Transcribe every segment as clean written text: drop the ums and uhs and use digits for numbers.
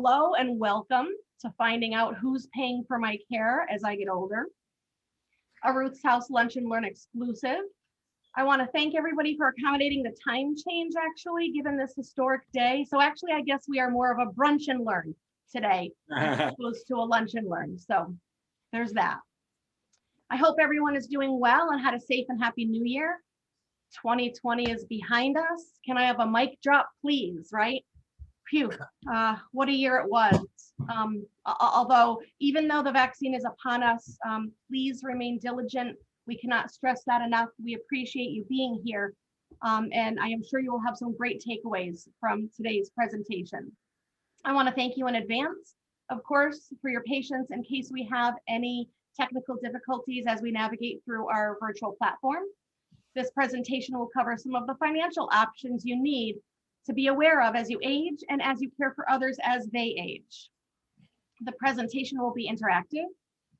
hello and welcome to finding out who's paying for my care as I get older. A Ruth's House Lunch and Learn exclusive. I want to thank everybody for accommodating the time change, actually, given this historic day. So actually, I guess we are more of a brunch and learn today, as opposed to a lunch and learn. So there's that. I hope everyone is doing well and had a safe and happy new year. 2020 is behind us. Can I have a mic drop, please, right? Phew, what a year it was. Although, even though the vaccine is upon us, please remain diligent. We cannot stress that enough. We appreciate you being here. And I am sure you will have some great takeaways from today's presentation. I want to thank you in advance, of course, for your patience in case we have any technical difficulties as we navigate through our virtual platform. This presentation will cover some of the financial options you need to be aware of as you age and as you care for others as they age. The presentation will be interactive.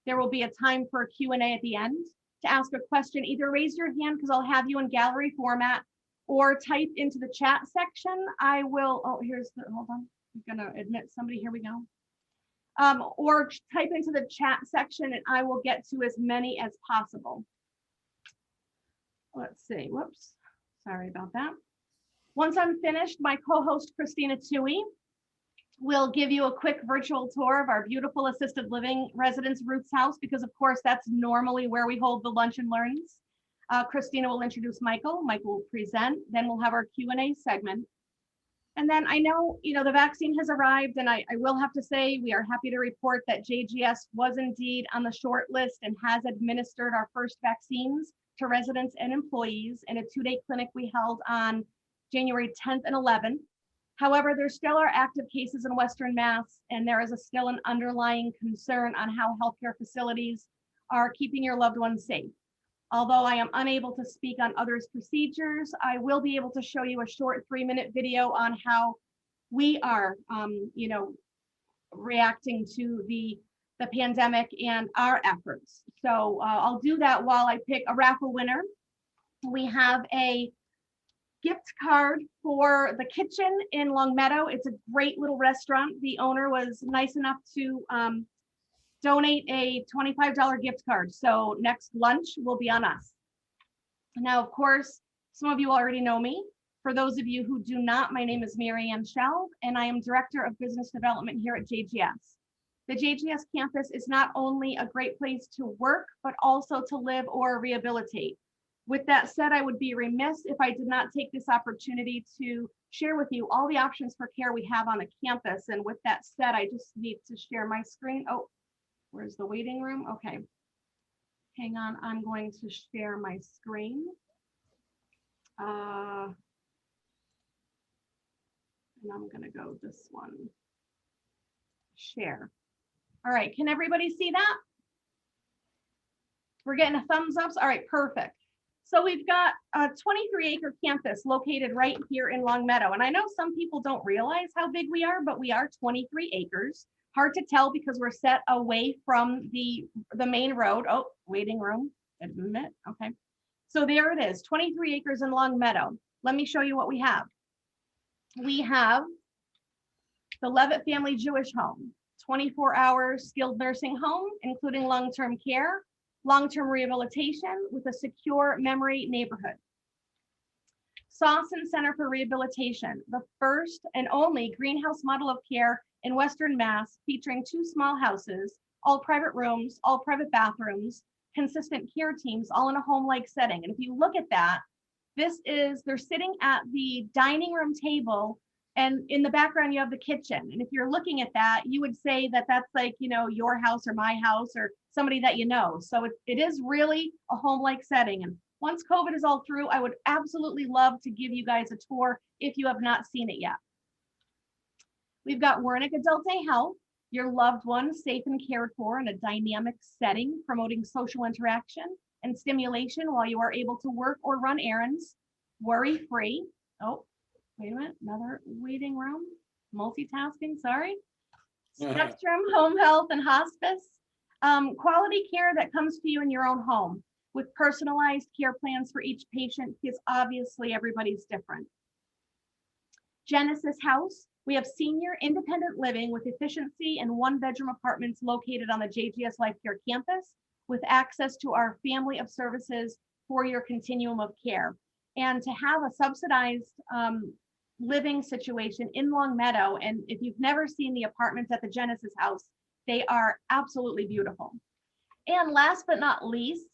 There will be a time for a Q&A at the end. To ask a question, either raise your hand because I'll have you in gallery format, or type into the chat section. I will, oh, here's the, hold on. I'm gonna admit somebody, here we go. Or type into the chat section and I will get to as many as possible. Let's see, whoops, sorry about that. Once I'm finished, my co-host Christina Tui will give you a quick virtual tour of our beautiful assisted living residence, Ruth's House, because of course that's normally where we hold the lunch and learns. Christina will introduce Michael. Michael will present, then we'll have our Q&A segment. And then I know, the vaccine has arrived, and I will have to say we are happy to report that JGS was indeed on the short list and has administered our first vaccines to residents and employees in a 2-day clinic we held on January 10th and 11th. However, there still are active cases in Western Mass, and there is still an underlying concern on how healthcare facilities are keeping your loved ones safe. Although I am unable to speak on others' procedures, I will be able to show you a short 3-minute video on how we are, reacting to the pandemic and our efforts. So I'll do that while I pick a raffle winner. We have a gift card for the kitchen in Longmeadow. It's a great little restaurant. The owner was nice enough to donate a $25 gift card. So next lunch will be on us. Now, of course, some of you already know me. For those of you who do not, my name is Mary Ann Shelb, and I am Director of Business Development here at JGS. The JGS campus is not only a great place to work, but also to live or rehabilitate. With that said, I would be remiss if I did not take this opportunity to share with you all the options for care we have on the campus. And with that said, I just need to share my screen. Oh, where's the waiting room? Okay, hang on, I'm going to share my screen. And I'm gonna go this one, share. All right, can everybody see that? We're getting a thumbs up. All right, perfect. So we've got a 23-acre campus located right here in Longmeadow. And I know some people don't realize how big we are, but we are 23 acres. Hard to tell because we're set away from the main road. Oh, waiting room, admit, okay. So there it is, 23 acres in Longmeadow. Let me show you what we have. We have the Levitt Family Jewish Home, 24-hour skilled nursing home, including long-term care, long-term rehabilitation with a secure memory neighborhood. Sawson Center for Rehabilitation, the first and only greenhouse model of care in Western Mass, featuring 2 small houses, all private rooms, all private bathrooms, consistent care teams, all in a home-like setting. And if you look at that, they're sitting at the dining room table, and in the background you have the kitchen. And if you're looking at that, you would say that that's like, your house or my house or somebody that you know. So it is really a home-like setting. And once COVID is all through, I would absolutely love to give you guys a tour if you have not seen it yet. We've got Wernick Adult Day Health, your loved one safe and cared for in a dynamic setting, promoting social interaction and stimulation while you are able to work or run errands, worry-free. Oh, wait a minute, another waiting room, multitasking, sorry. Spectrum, home health and hospice. Quality care that comes to you in your own home with personalized care plans for each patient, because obviously everybody's different. Genesis House, We have senior independent living with efficiency and one-bedroom apartments located on the JGS Life Care campus with access to our family of services for your continuum of care. And to have a subsidized living situation in Long Meadow, and if you've never seen the apartments at the Genesis House, they are absolutely beautiful. And last but not least,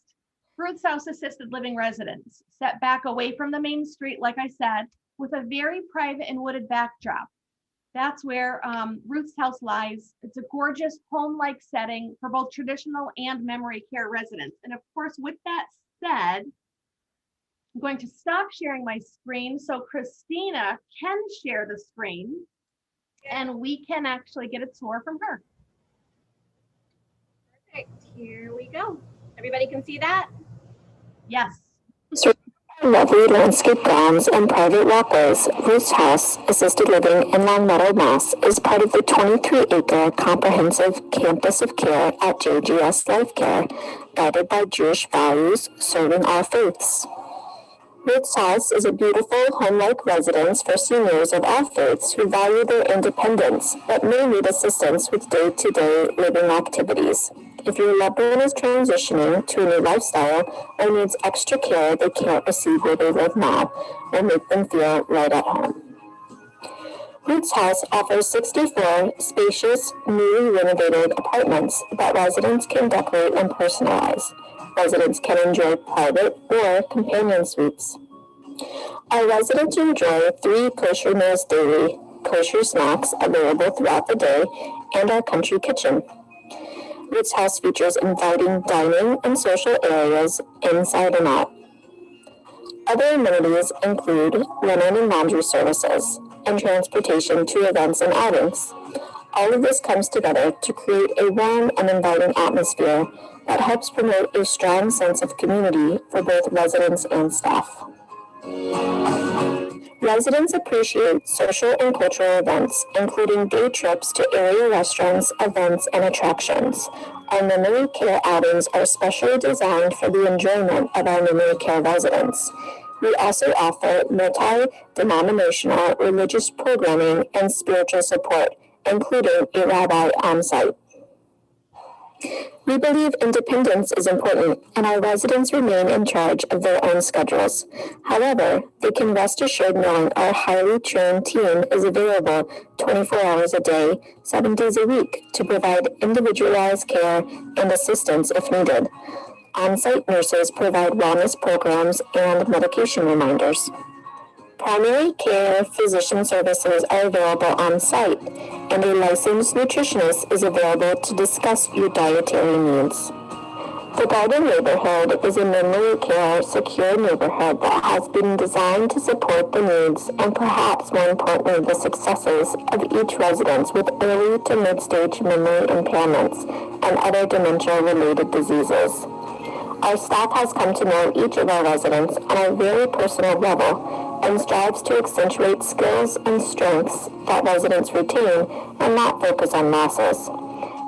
Ruth's House Assisted Living Residence, set back away from the main street, like I said, with a very private and wooded backdrop. That's where Ruth's house lies. It's a gorgeous home-like setting for both traditional and memory care residents. And of course, with that said, I'm going to stop sharing my screen so Christina can share the screen and we can actually get a tour from her. Perfect, here we go. Everybody can see that? Yes. Lovely landscape grounds and private walkways, Ruth's House Assisted Living in Long Meadow, Mass. is part of the 23-acre comprehensive campus of care at JGS Life Care, guided by Jewish values, serving all faiths. Ruth's House is a beautiful, home-like residence for seniors of all faiths who value their independence, but may need assistance with day-to-day living activities. If your loved one is transitioning to a new lifestyle or needs extra care they can't receive where they live now, will make them feel right at home. Ruth's House offers 64 spacious, newly renovated apartments that residents can decorate and personalize. Residents can enjoy private or companion suites. Our residents enjoy 3 kosher meals daily, kosher snacks available throughout the day, and our country kitchen. Ruth's House features inviting dining and social areas inside and out. Other amenities include linen and laundry services and transportation to events and outings. All of this comes together to create a warm and inviting atmosphere that helps promote a strong sense of community for both residents and staff. Residents appreciate social and cultural events, including day trips to area restaurants, events, and attractions. Our memory care outings are specially designed for the enjoyment of our memory care residents. We also offer multi-denominational religious programming and spiritual support, including a rabbi on site. We believe independence is important, and our residents remain in charge of their own schedules. However, they can rest assured knowing our highly trained team is available 24 hours a day, 7 days a week to provide individualized care and assistance if needed. On-site nurses provide wellness programs and medication reminders. Primary care physician services are available on site, and a licensed nutritionist is available to discuss your dietary needs. The Garden neighborhood is a memory care secure neighborhood that has been designed to support the needs and perhaps more importantly the successes of each resident with early to mid-stage memory impairments and other dementia-related diseases. Our staff has come to know each of our residents on a very personal level and strives to accentuate skills and strengths that residents retain and not focus on losses.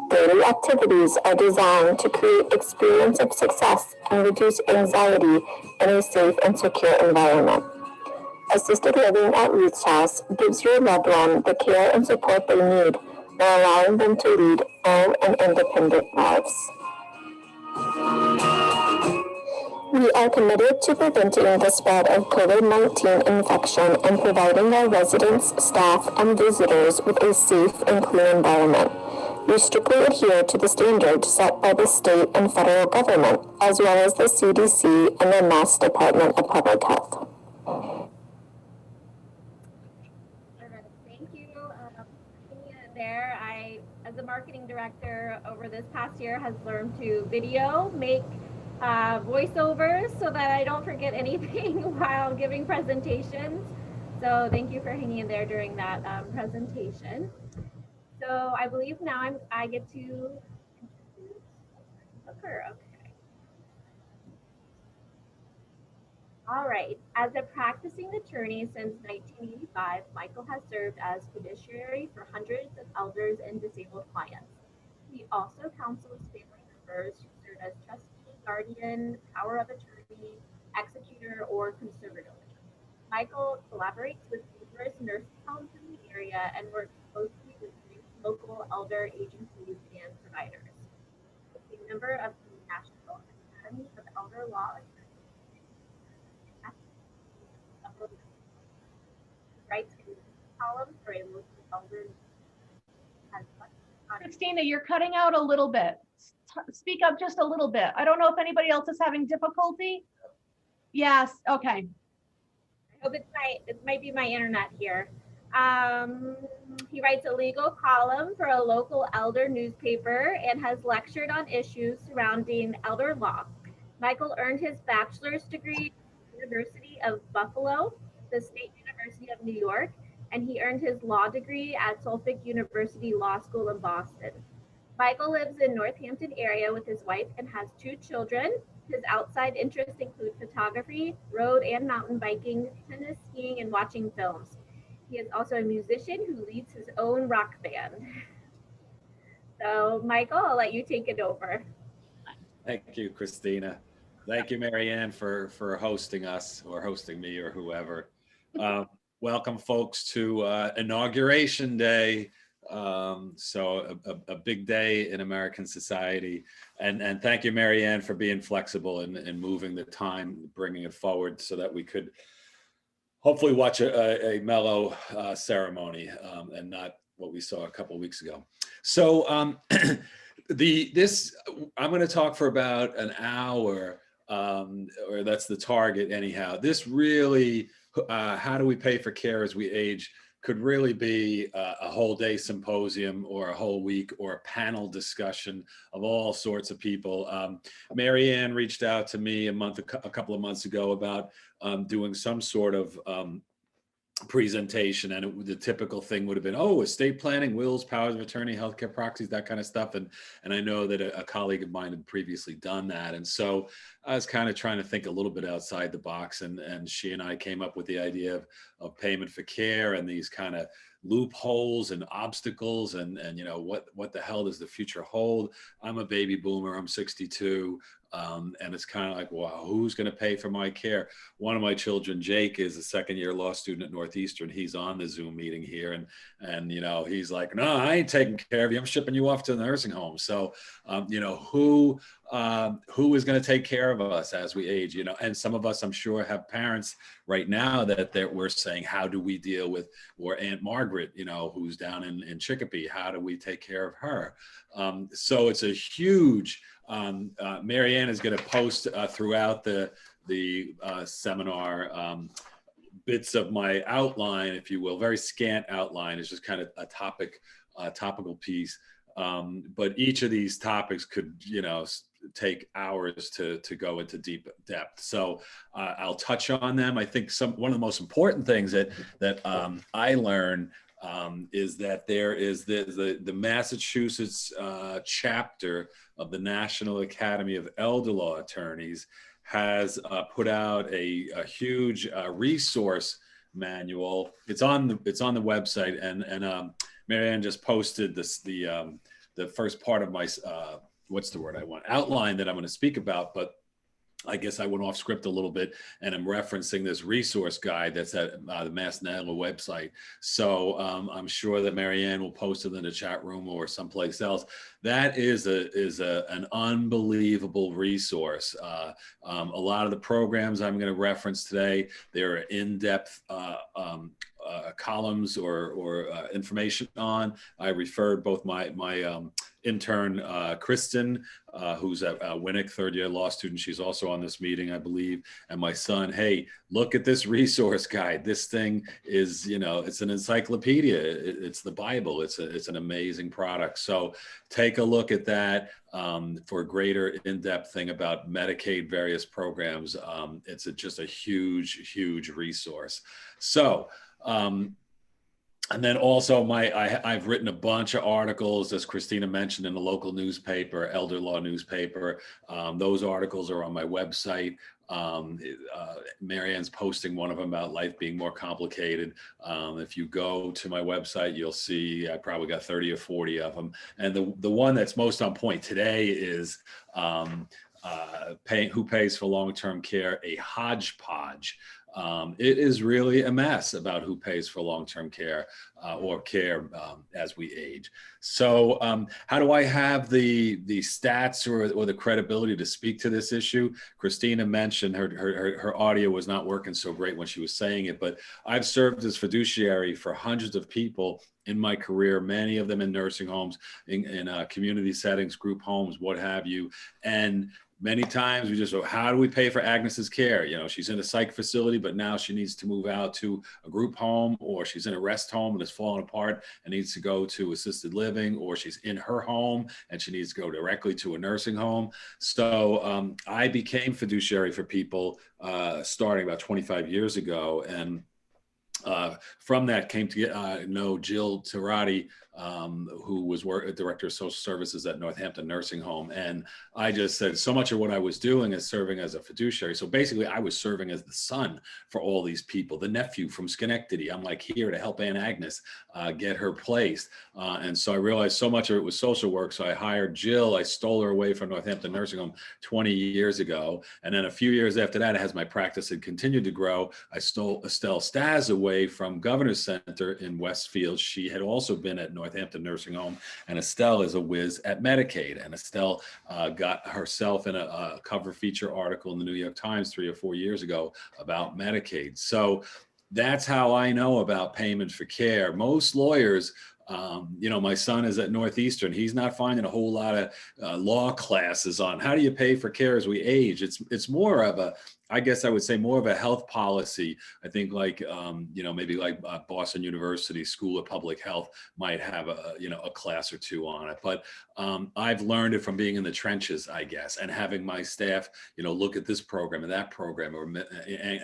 Daily activities are designed to create experience of success and reduce anxiety in a safe and secure environment. Assisted living at Ruth's House gives your loved one the care and support they need while allowing them to lead full and independent lives. We are committed to preventing the spread of COVID-19 infection and providing our residents, staff, and visitors with a safe and clean environment. We strictly adhere to the standards set by the state and federal government, as well as the CDC and the Mass Department of Public Health. Thank you. There, as a marketing director over this past year, has learned to make voiceovers so that I don't forget anything while giving presentations. So thank you for hanging in there during that presentation. So I believe now I get to introduce Booker. Okay. All right. As a practicing attorney since 1985, Michael has served as fiduciary for hundreds of elders and disabled clients. He also counsels family members who serve as trustee, guardian, power of attorney, executor, or conservator. Michael collaborates with numerous nursing homes in the area area and works closely with local elder agencies and providers. He's a member of the National Academy of Elder Law. He writes in columns for a local elder. Christina, you're cutting out a little bit. Speak up just a little bit. I don't know if anybody else is having difficulty. Yes, okay. I hope it might be my internet here. He writes a legal column for a local elder newspaper and has lectured on issues surrounding elder law. Michael earned his bachelor's degree at the University of Buffalo, the State University of New York, and he earned his law degree at Suffolk University Law School in Boston. Michael lives in Northampton area with his wife and has 2 children. His outside interests include photography, road and mountain biking, tennis, skiing, and watching films. He is also a musician who leads his own rock band. So Michael, I'll let you take it over. Thank you, Christina. Thank you, Marianne, for hosting us, or hosting me, or whoever. Welcome, folks, to Inauguration Day. So a big day in American society. And thank you, Marianne, for being flexible and moving the time, bringing it forward so that we could hopefully watch a mellow ceremony and not what we saw a couple of weeks ago. So I'm going to talk for about an hour, or that's the target anyhow. This really, how do we pay for care as we age, could really be a whole day symposium or a whole week or a panel discussion of all sorts of people. Marianne reached out to me a couple of months ago about doing some sort of presentation, and the typical thing would have been, estate planning, wills, powers of attorney, healthcare proxies, that kind of stuff. And I know that a colleague of mine had previously done that. And so I was kind of trying to think a little bit outside the box, and she and I came up with the idea of payment for care and these kind of loopholes and obstacles, and what the hell does the future hold? I'm a baby boomer, I'm 62. And it's kind of like, wow, who's going to pay for my care? One of my children, Jake, is a second-year law student at Northeastern. He's on the Zoom meeting here, and he's like, no, I ain't taking care of you. I'm shipping you off to the nursing home. So, who is going to take care of us as we age? And some of us, I'm sure, have parents right now that we're saying, how do we deal with, or Aunt Margaret, who's down in Chicopee, how do we take care of her? So it's a huge. Marianne is going to post throughout the seminar bits of my outline, if you will, very scant outline. It's just kind of a topical piece. But each of these topics could, take hours to go into deep depth. So I'll touch on them. I think one of the most important things that I learned is that there is the Massachusetts chapter of the National Academy of Elder Law Attorneys has put out a huge resource manual. It's on the website, and Marianne just posted the first part of my outline that I'm going to speak about, but I guess I went off script a little bit, and I'm referencing this resource guide that's at the Mass NALA website. So I'm sure that Marianne will post it in the chat room or someplace else. That is an unbelievable resource. A lot of the programs I'm going to reference today, there are in-depth columns or information on. I referred both my intern, Kristen, who's at Winnick, third-year law student. She's also on this meeting, I believe. And my son, hey, look at this resource guide. This thing is, it's an encyclopedia. It's the Bible. It's an amazing product. So take a look at that for a greater in-depth thing about Medicaid, various programs. It's just a huge, huge resource. So, and then also I've written a bunch of articles, as Christina mentioned, in the local newspaper, Elder Law newspaper. Those articles are on my website. Marianne's posting one of them about life being more complicated. If you go to my website, you'll see I probably got 30 or 40 of them. And the one that's most on point today is who pays for long-term care, a hodgepodge It is really a mess about who pays for long-term care or care as we age. So how do I have the stats or the credibility to speak to this issue? Christina mentioned her audio was not working so great when she was saying it, but I've served as fiduciary for hundreds of people in my career, many of them in nursing homes, in community settings, group homes, what have you. And many times we just go, how do we pay for Agnes's care? You know, she's in a psych facility, but now she needs to move out to a group home, or she's in a rest home and it's falling apart and needs to go to assisted living, or she's in her home and she needs to go directly to a nursing home. So I became fiduciary for people starting about 25 years ago. And from that came to know Jill Tirati, who was director of social services at Northampton Nursing Home. And I just said so much of what I was doing is serving as a fiduciary. So basically I was serving as the son for all these people, the nephew from Schenectady. I'm like here to help Aunt Agnes get her placed. And so I realized so much of it was social work. So I hired Jill. I stole her away from Northampton Nursing Home 20 years ago. And then a few years after that, as my practice had continued to grow, I stole Estelle Staz away from Governor's Center in Westfield. She had also been at Northampton Nursing Home, and Estelle is a whiz at Medicaid. And Estelle got herself in a cover feature article in the New York Times 3 or 4 years ago about Medicaid. So that's how I know about payment for care. Most lawyers, you know, my son is at Northeastern. He's not finding a whole lot of law classes on how do you pay for care as we age. It's more of a, I guess I would say more of a health policy. I think like, you know, maybe like Boston University School of Public Health might have a class or two on it. But I've learned it from being in the trenches, I guess, and having my staff, you know, look at this program and that program, or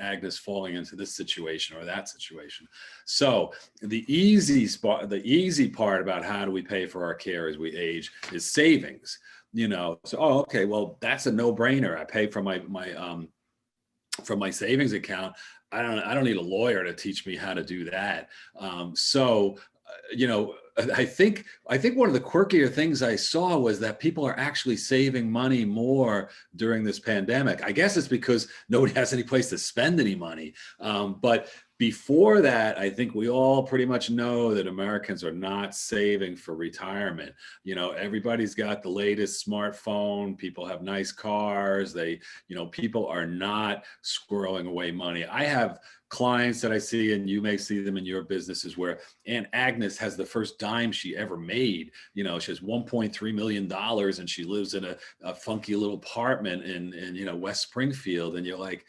Agnes falling into this situation or that situation. So the easy part about how do we pay for our care as we age is savings. You know, so okay, well that's a no-brainer. I pay for from my savings account. I don't need a lawyer to teach me how to do that. You know, I think one of the quirkier things I saw was that people are actually saving money more during this pandemic. I guess it's because nobody has any place to spend any money. But before that, I think we all pretty much know that Americans are not saving for retirement. You know, everybody's got the latest smartphone. People have nice cars. People are not squirreling away money. I have clients that I see, and you may see them in your businesses, where Aunt Agnes has the first dime she ever made. You know, she has $1.3 million and she lives in a funky little apartment in you know, West Springfield. And you're like,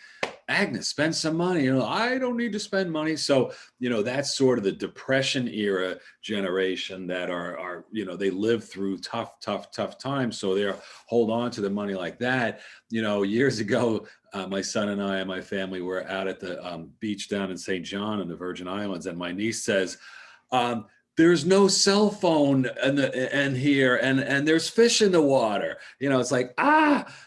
Agnes, spend some money. You know, I don't need to spend money. So, you know, that's sort of the Depression era generation that are you know, they live through tough times. So they're hold on to the money like that. You know, years ago, my son and I and my family were out at the beach down in St. John in the Virgin Islands. And my niece says, there's no cell phone and here, and there's fish in the water. You know, it's like,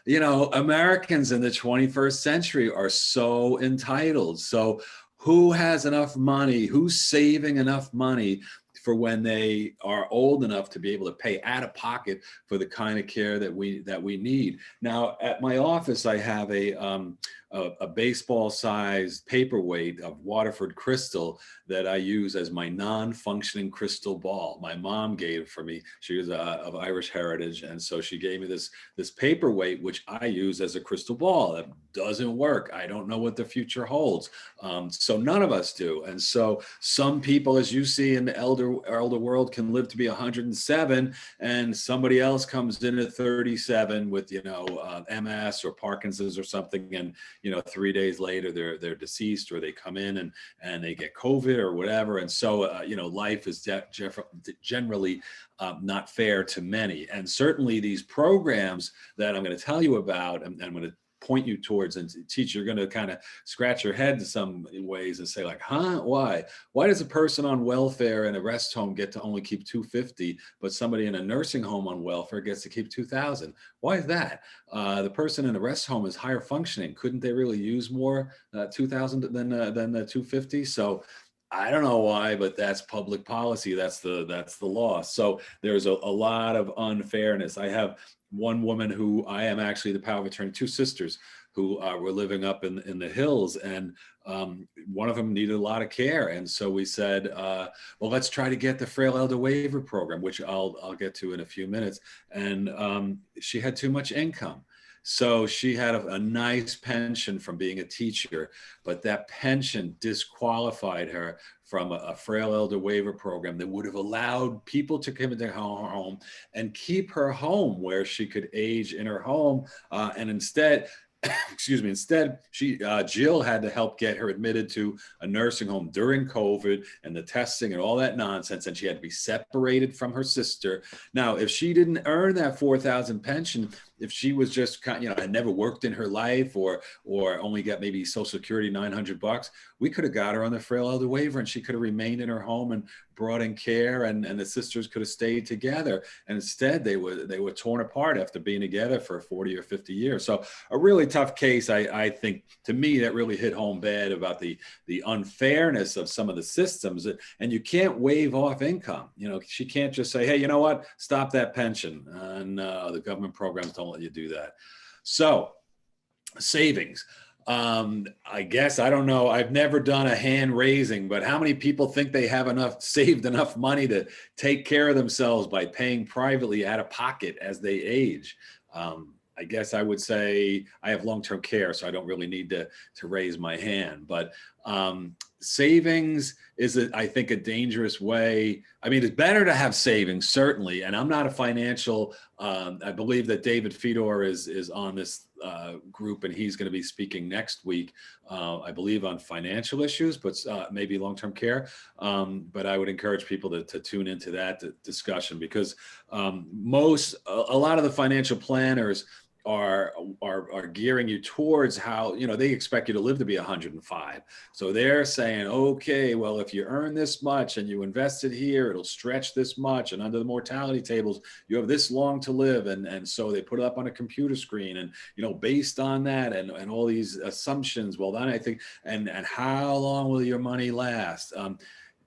you know, Americans in the 21st century are so entitled. So who has enough money? Who's saving enough money for when they are old enough to be able to pay out of pocket for the kind of care that we need? Now, at my office, I have a baseball-sized paperweight of Waterford crystal that I use as my non-functioning crystal ball. My mom gave it for me. She was of Irish heritage, and so she gave me this paperweight, which I use as a crystal ball. That doesn't work. I don't know what the future holds. So none of us do. And so some people, as you see in the elder world, can live to be 107, and somebody else comes in at 37 with, you know, MS or Parkinson's or something, and you know, 3 days later they're deceased, or they come in and they get COVID or whatever. And so you know, life is generally not fair to many. And certainly these programs that I'm going to tell you about, and I'm going to point you towards and teach, you're going to kind of scratch your head in some ways and say like, why does a person on welfare in a rest home get to only keep $250, but somebody in a nursing home on welfare gets to keep $2,000? Why is that? The person in a rest home is higher functioning. Couldn't they really use more $2,000 than the $250? So I don't know why, but that's public policy. That's the law. So there's a lot of unfairness. I have one woman who I am actually the power of attorney, two sisters who were living up in the hills, and one of them needed a lot of care. And so we said, well, let's try to get the Frail Elder Waiver Program, which I'll get to in a few minutes. And she had too much income. So she had a nice pension from being a teacher, but that pension disqualified her from a frail elder waiver program that would have allowed people to come into her home and keep her home where she could age in her home. And instead, excuse me, instead, Jill had to help get her admitted to a nursing home during COVID and the testing and all that nonsense. And she had to be separated from her sister. Now, if she didn't earn that 4,000 pension, if she was just, had never worked in her life or only got maybe Social Security $900, we could have got her on the frail elder waiver, and she could have remained in her home and brought in care, and the sisters could have stayed together. And instead, they were torn apart after being together for 40 or 50 years. So a really tough case. I think, to me, that really hit home bad about the unfairness of some of the systems. And you can't waive off income. She can't just say, hey, you know what, stop that pension. And the government programs don't let you do that. So savings. I guess, I don't know, I've never done a hand raising, but how many people think they have saved enough money to take care of themselves by paying privately out of pocket as they age? I guess I would say I have long-term care, so I don't really need to raise my hand. But savings is, I think, a dangerous way. I mean, it's better to have savings, certainly. And I'm not a financial, I believe that David Fedor is on this group, and he's going to be speaking next week, I believe, on financial issues, but maybe long-term care. But I would encourage people to tune into that discussion, because a lot of the financial planners are gearing you towards how, they expect you to live to be 105. So they're saying, okay, well, if you earn this much and you invest it here, it'll stretch this much. And under the mortality tables, you have this long to live. And so they put it up on a computer screen, and, based on that and all these assumptions, well, then I think, and how long will your money last?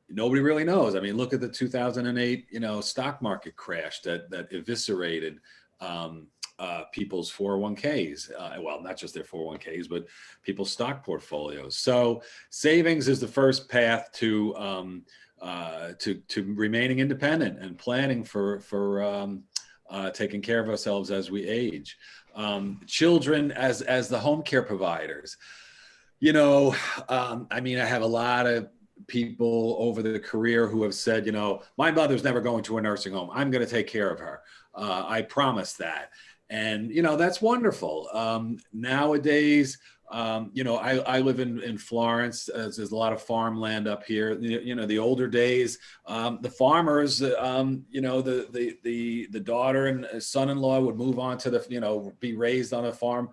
Nobody really knows. I mean, look at the 2008, stock market crash that eviscerated people's 401ks. Well, not just their 401ks, but people's stock portfolios. So savings is the first path to remaining independent and planning for taking care of ourselves as we age. Children as the home care providers. I mean, I have a lot of people over the career who have said, my mother's never going to a nursing home. I'm going to take care of her. I promise that. And, that's wonderful. Nowadays, I live in Florence. There's a lot of farmland up here. The older days, the farmers, the daughter and son-in-law would move on to be raised on a farm,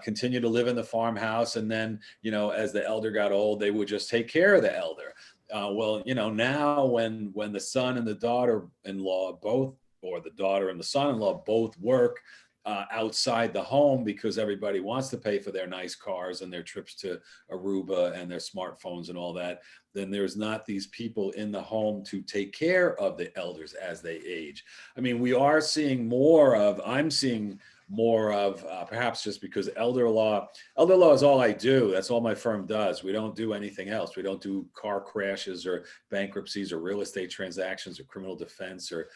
continue to live in the farmhouse. And then, as the elder got old, they would just take care of the elder. Well, now when the son and the daughter-in-law both, or the daughter and the son-in-law both work outside the home, because everybody wants to pay for their nice cars and their trips to Aruba and their smartphones and all that, then there's not these people in the home to take care of the elders as they age. I mean, I'm seeing more of, perhaps just because elder law is all I do. That's all my firm does. We don't do anything else. We don't do car crashes or bankruptcies or real estate transactions or criminal defense or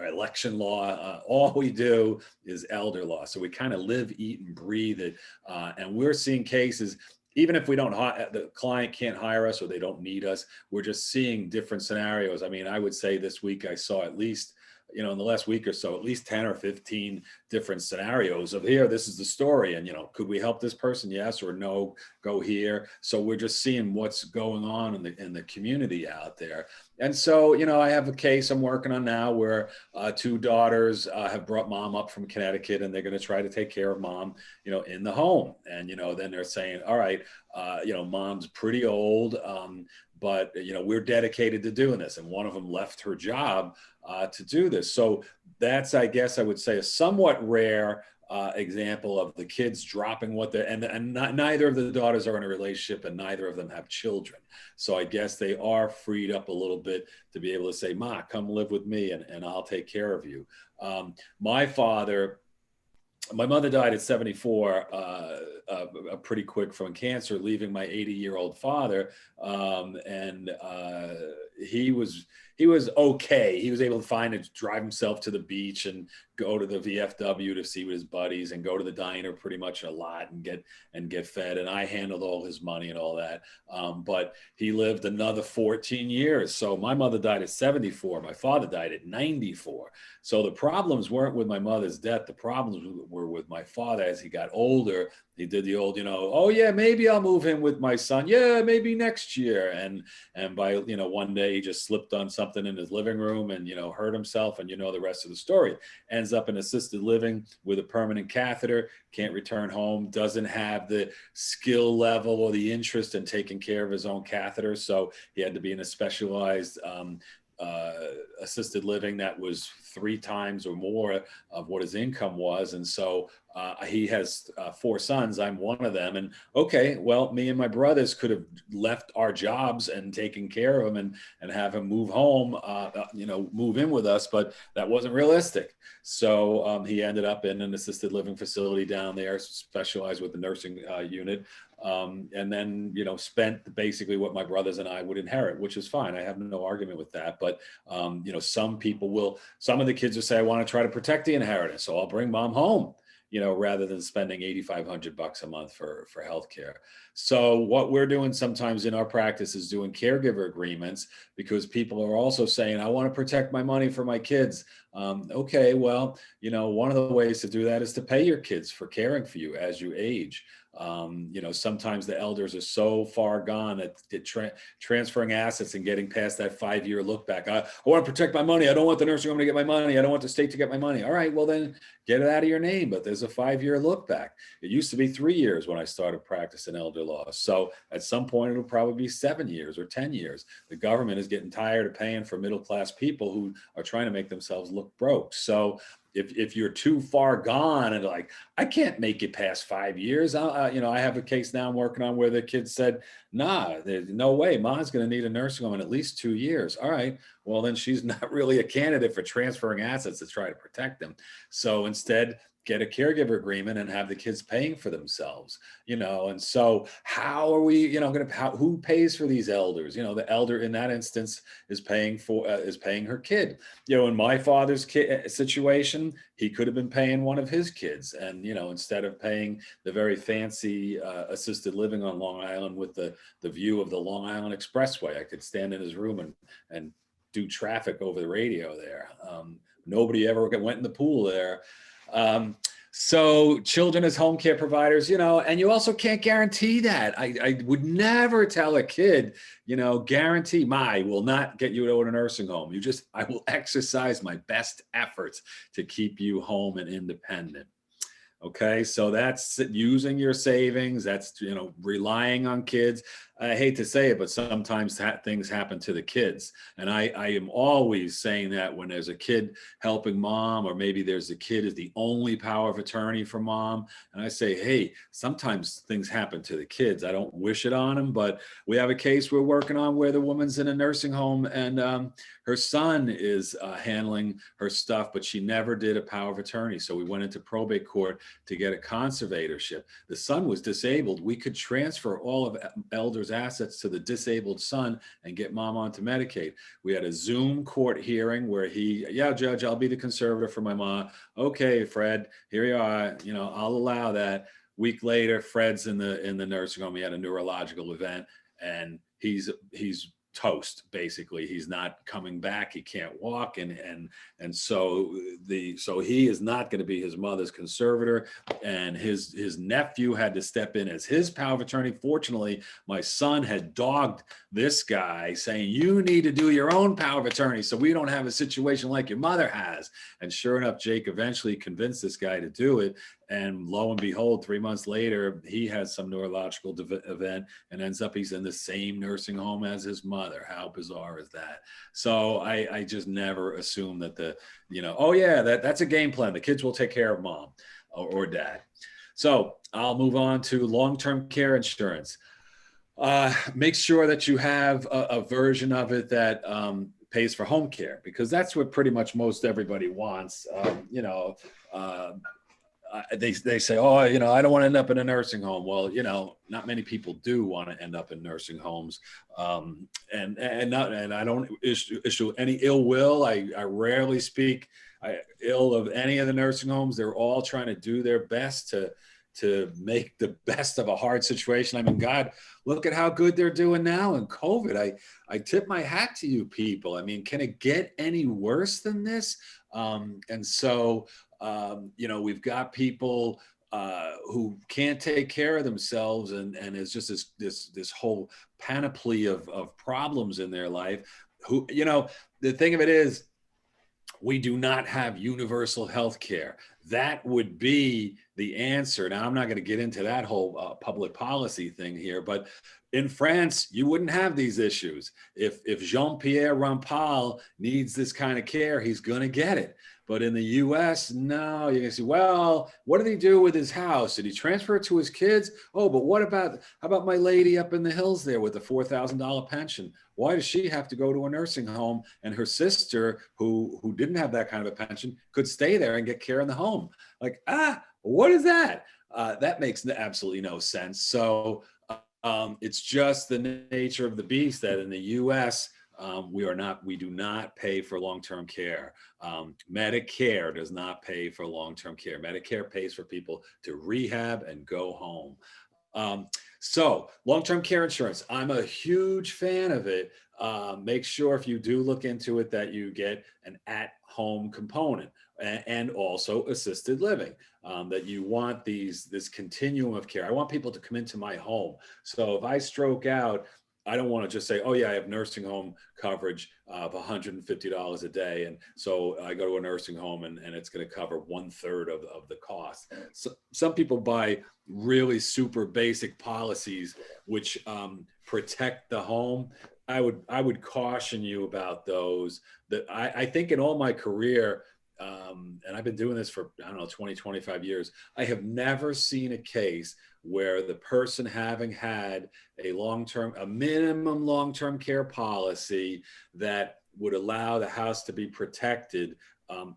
election law. All we do is elder law. So we kind of live, eat, and breathe it. And we're seeing cases, even if we don't, the client can't hire us or they don't need us, we're just seeing different scenarios. I mean, I would say this week I saw at least, in the last week or so, at least 10 or 15 different scenarios of, here, this is the story. And, could we help this person? Yes or no, go here. So we're just seeing what's going on in the community out there. And so, I have a case I'm working on now where two daughters have brought mom up from Connecticut, and they're going to try to take care of mom, in the home. And, then they're saying, all right, mom's pretty old, but, we're dedicated to doing this. And one of them left her job to do this. So that's, I guess I would say, a somewhat rare example of the kids dropping what they're, and neither of the daughters are in a relationship, and neither of them have children. So I guess they are freed up a little bit to be able to say, Ma, come live with me and I'll take care of you. My father, my mother died at 74, pretty quick from cancer, leaving my 80-year-old father. And he was okay. He was able to drive himself to the beach and go to the VFW to see his buddies and go to the diner pretty much a lot and get fed. And I handled all his money and all that. But he lived another 14 years. So my mother died at 74. My father died at 94. So the problems weren't with my mother's death. The problems were with my father as he got older. He did the old, oh yeah, maybe I'll move in with my son. Yeah, maybe next year. And by, one day he just slipped on something in his living room and, hurt himself, and the rest of the story. Ends up in assisted living with a permanent catheter, can't return home, doesn't have the skill level or the interest in taking care of his own catheter. So he had to be in a specialized assisted living that was 3 times or more of what his income was. And so he has 4 sons. I'm one of them. And okay, well, me and my brothers could have left our jobs and taken care of him and have him move home, move in with us, but that wasn't realistic. So he ended up in an assisted living facility down there, specialized with the nursing unit. And then, spent basically what my brothers and I would inherit, which is fine. I have no argument with that. But, some of the kids will say, I want to try to protect the inheritance. So I'll bring mom home, rather than spending $8,500 a month for healthcare. So what we're doing sometimes in our practice is doing caregiver agreements, because people are also saying, I want to protect my money for my kids. Okay, well, one of the ways to do that is to pay your kids for caring for you as you age. Sometimes the elders are so far gone at transferring assets and getting past that 5-year look back. I want to protect my money. I don't want the nursing home to get my money. I don't want the state to get my money. All right, well then get it out of your name. But there's a 5-year look back. It used to be 3 years when I started practicing elder law. So at some point it'll probably be 7 years or 10 years. The government is getting tired of paying for middle-class people who are trying to make themselves look broke. So if you're too far gone and like, I can't make it past 5 years. I have a case now I'm working on where the kid said, nah, there's no way. Mom's going to need a nursing home in at least 2 years. All right. Well, then she's not really a candidate for transferring assets to try to protect them. So instead, get a caregiver agreement and have the kids paying for themselves, and so how are we, who pays for these elders? The elder in that instance is paying her kid. In my father's situation, he could have been paying one of his kids. And, instead of paying the very fancy assisted living on Long Island with the view of the Long Island Expressway, I could stand in his room and do traffic over the radio there. Nobody ever went in the pool there. So children as home care providers, and you also can't guarantee that. I would never tell a kid, guarantee I will not get you to a nursing home. I will exercise my best efforts to keep you home and independent. Okay, so that's using your savings. That's, relying on kids. I hate to say it, but sometimes things happen to the kids. And I am always saying that when there's a kid helping mom, or maybe there's a kid is the only power of attorney for mom. And I say, hey, sometimes things happen to the kids. I don't wish it on them, but we have a case we're working on where the woman's in a nursing home and her son is handling her stuff, but she never did a power of attorney. So we went into probate court to get a conservatorship. The son was disabled. We could transfer all of elder's assets to the disabled son and get mom onto Medicaid. We had a Zoom court hearing where yeah, judge, I'll be the conservator for my mom. Okay, Fred, here you are. I'll allow that. Week later, Fred's in the nursing home. He had a neurological event and he's toast. Basically, he's not coming back. He can't walk, and so he is not going to be his mother's conservator, and his nephew had to step in as his power of attorney. Fortunately, my son had dogged this guy, saying, "You need to do your own power of attorney, so we don't have a situation like your mother has." And sure enough, Jake eventually convinced this guy to do it. And lo and behold, 3 months later, he has some neurological event and ends up he's in the same nursing home as his mother. How bizarre is that? So I just never assume that oh yeah, that's a game plan. The kids will take care of mom or dad. So I'll move on to long-term care insurance. Make sure that you have a version of it that pays for home care, because that's what pretty much most everybody wants. they say, oh, you know, I don't want to end up in a nursing home. Well, you know, not many people do want to end up in nursing homes. And I don't issue any ill will. I rarely speak ill of any of the nursing homes. They're all trying to do their best to make the best of a hard situation. I mean, God, look at how good they're doing now in COVID. I tip my hat to you people. I mean, can it get any worse than this? And so, you know, we've got people who can't take care of themselves, and it's just this whole panoply of problems in their life. Who, you know, the thing of it is, we do not have universal health care. That would be the answer. Now, I'm not going to get into that whole public policy thing here, but in France, you wouldn't have these issues. If Jean-Pierre Rampal needs this kind of care, he's going to get it. But in the US, no, you're gonna say, well, what did he do with his house? Did he transfer it to his kids? Oh, but how about my lady up in the hills there with the $4,000 pension? Why does she have to go to a nursing home, and her sister, who didn't have that kind of a pension, could stay there and get care in the home? Like, what is that? That makes absolutely no sense. So it's just the nature of the beast that in the US, we do not pay for long-term care. Medicare does not pay for long-term care. Medicare pays for people to rehab and go home. So long-term care insurance, I'm a huge fan of it. Make sure if you do look into it that you get an at-home component and also assisted living, that you want this continuum of care. I want people to come into my home. So if I stroke out, I don't want to just say, oh yeah, I have nursing home coverage of $150 a day. And so I go to a nursing home and it's going to cover 1/3 of the cost. So some people buy really super basic policies, which protect the home. I would caution you about those. That I think in all my career, and I've been doing this for, I don't know, 20, 25 years, I have never seen a case where the person having had a minimum long-term care policy that would allow the house to be protected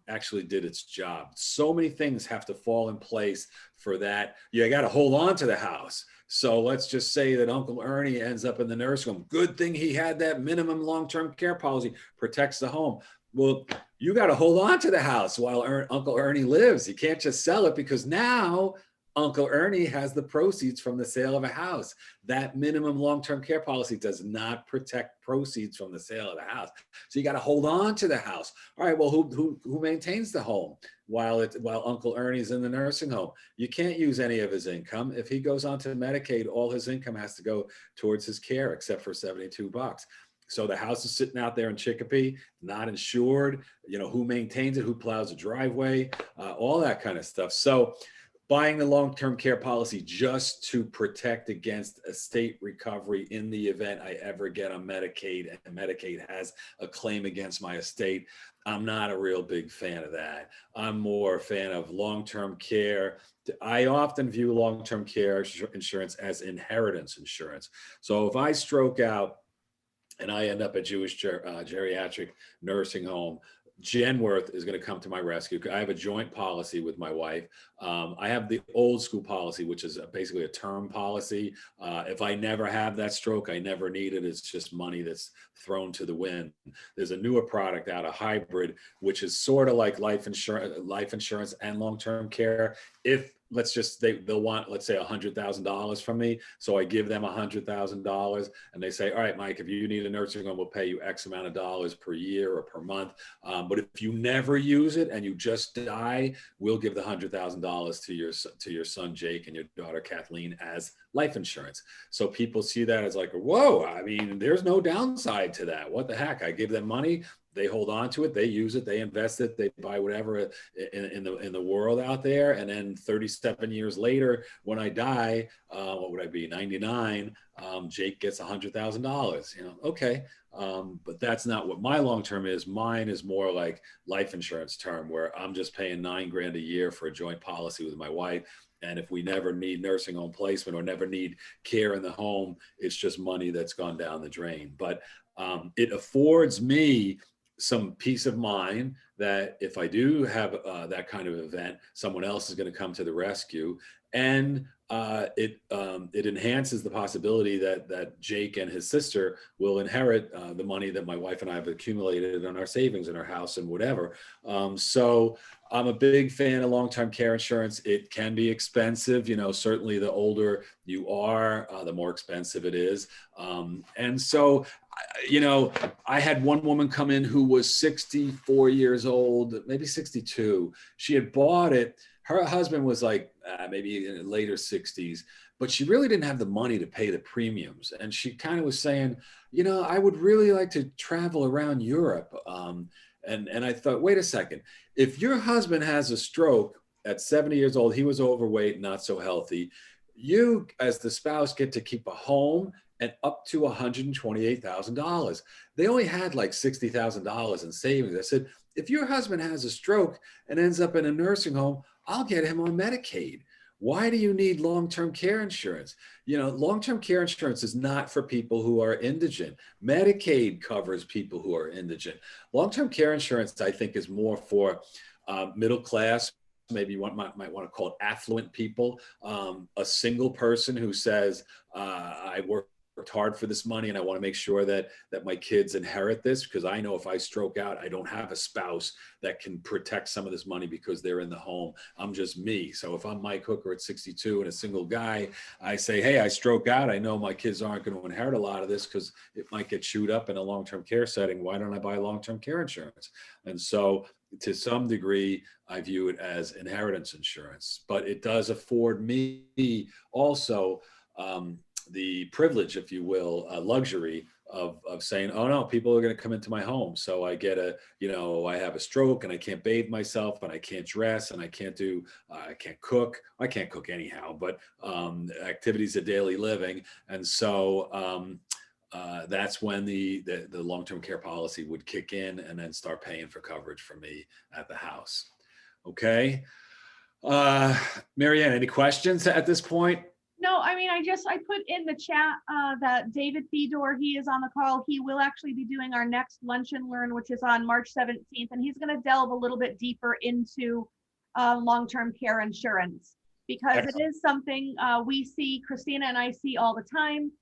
actually did its job. So many things have to fall in place for that. You got to hold on to the house. So let's just say that Uncle Ernie ends up in the nursing home. Good thing he had that minimum long-term care policy, protects the home. Well, you got to hold on to the house while Uncle Ernie lives. You can't just sell it, because now Uncle Ernie has the proceeds from the sale of a house. That minimum long-term care policy does not protect proceeds from the sale of the house. So you got to hold on to the house. All right, well, who maintains the home while Uncle Ernie's in the nursing home? You can't use any of his income. If he goes onto Medicaid, all his income has to go towards his care, except for $72. So the house is sitting out there in Chicopee, not insured. You know, who maintains it, who plows the driveway, all that kind of stuff. So buying the long-term care policy just to protect against estate recovery in the event I ever get on Medicaid and Medicaid has a claim against my estate, I'm not a real big fan of that. I'm more a fan of long-term care. I often view long-term care insurance as inheritance insurance. So if I stroke out and I end up at Jewish geriatric nursing home, Genworth is going to come to my rescue. I have a joint policy with my wife. I have the old school policy, which is basically a term policy. If I never have that stroke, I never need it. It's just money that's thrown to the wind. There's a newer product out, a hybrid, which is sort of like life insurance and long-term care. If they'll want, let's say, $100,000 from me. So I give them $100,000 and they say, all right, Mike, if you need a nursing home, we'll pay you X amount of dollars per year or per month. But if you never use it and you just die, we'll give the $100,000 to your son, Jake, and your daughter, Kathleen, as life insurance. So people see that as like, whoa, I mean, there's no downside to that. What the heck? I give them money. They hold on to it, they use it, they invest it, they buy whatever in the world out there. And then 37 years later, when I die, what would I be, 99, Jake gets $100,000, you know, okay. But that's not what my long-term is. Mine is more like life insurance term, where I'm just paying $9,000 a year for a joint policy with my wife. And if we never need nursing home placement or never need care in the home, it's just money that's gone down the drain. But it affords me some peace of mind that if I do have that kind of event, someone else is going to come to the rescue. And it enhances the possibility that Jake and his sister will inherit the money that my wife and I have accumulated in our savings in our house and whatever. So I'm a big fan of long-term care insurance. It can be expensive, certainly the older you are, the more expensive it is. And so, I had one woman come in who was 64 years old, maybe 62. She had bought it. Her husband was like maybe in the later 60s, but she really didn't have the money to pay the premiums. And she kind of was saying, I would really like to travel around Europe. And I thought, wait a second, if your husband has a stroke at 70 years old, he was overweight, not so healthy, you as the spouse get to keep a home and up to $128,000. They only had like $60,000 in savings. I said, if your husband has a stroke and ends up in a nursing home, I'll get him on Medicaid. Why do you need long-term care insurance? Long-term care insurance is not for people who are indigent. Medicaid covers people who are indigent. Long-term care insurance, I think, is more for middle class, maybe you might want to call it affluent people, a single person who says, I worked hard for this money and I want to make sure that my kids inherit this, because I know if I stroke out, I don't have a spouse that can protect some of this money because they're in the home. I'm just me. So if I'm Mike Hooker at 62 and a single guy, I say, hey, I stroke out. I know my kids aren't going to inherit a lot of this because it might get chewed up in a long-term care setting. Why don't I buy long-term care insurance? And so to some degree, I view it as inheritance insurance, but it does afford me also the privilege, if you will, luxury of saying, oh no, people are going to come into my home. So I get I have a stroke and I can't bathe myself and I can't dress and I can't cook. I can't cook anyhow, but activities of daily living. And so that's when the long-term care policy would kick in and then start paying for coverage for me at the house. Okay. Marianne, any questions at this point? No, I mean, I put in the chat that David Fedor, he is on the call. He will actually be doing our next Lunch and Learn, which is on March 17th. And he's going to delve a little bit deeper into long-term care insurance, because Excellent. It is something we see, Christina and I see all the time.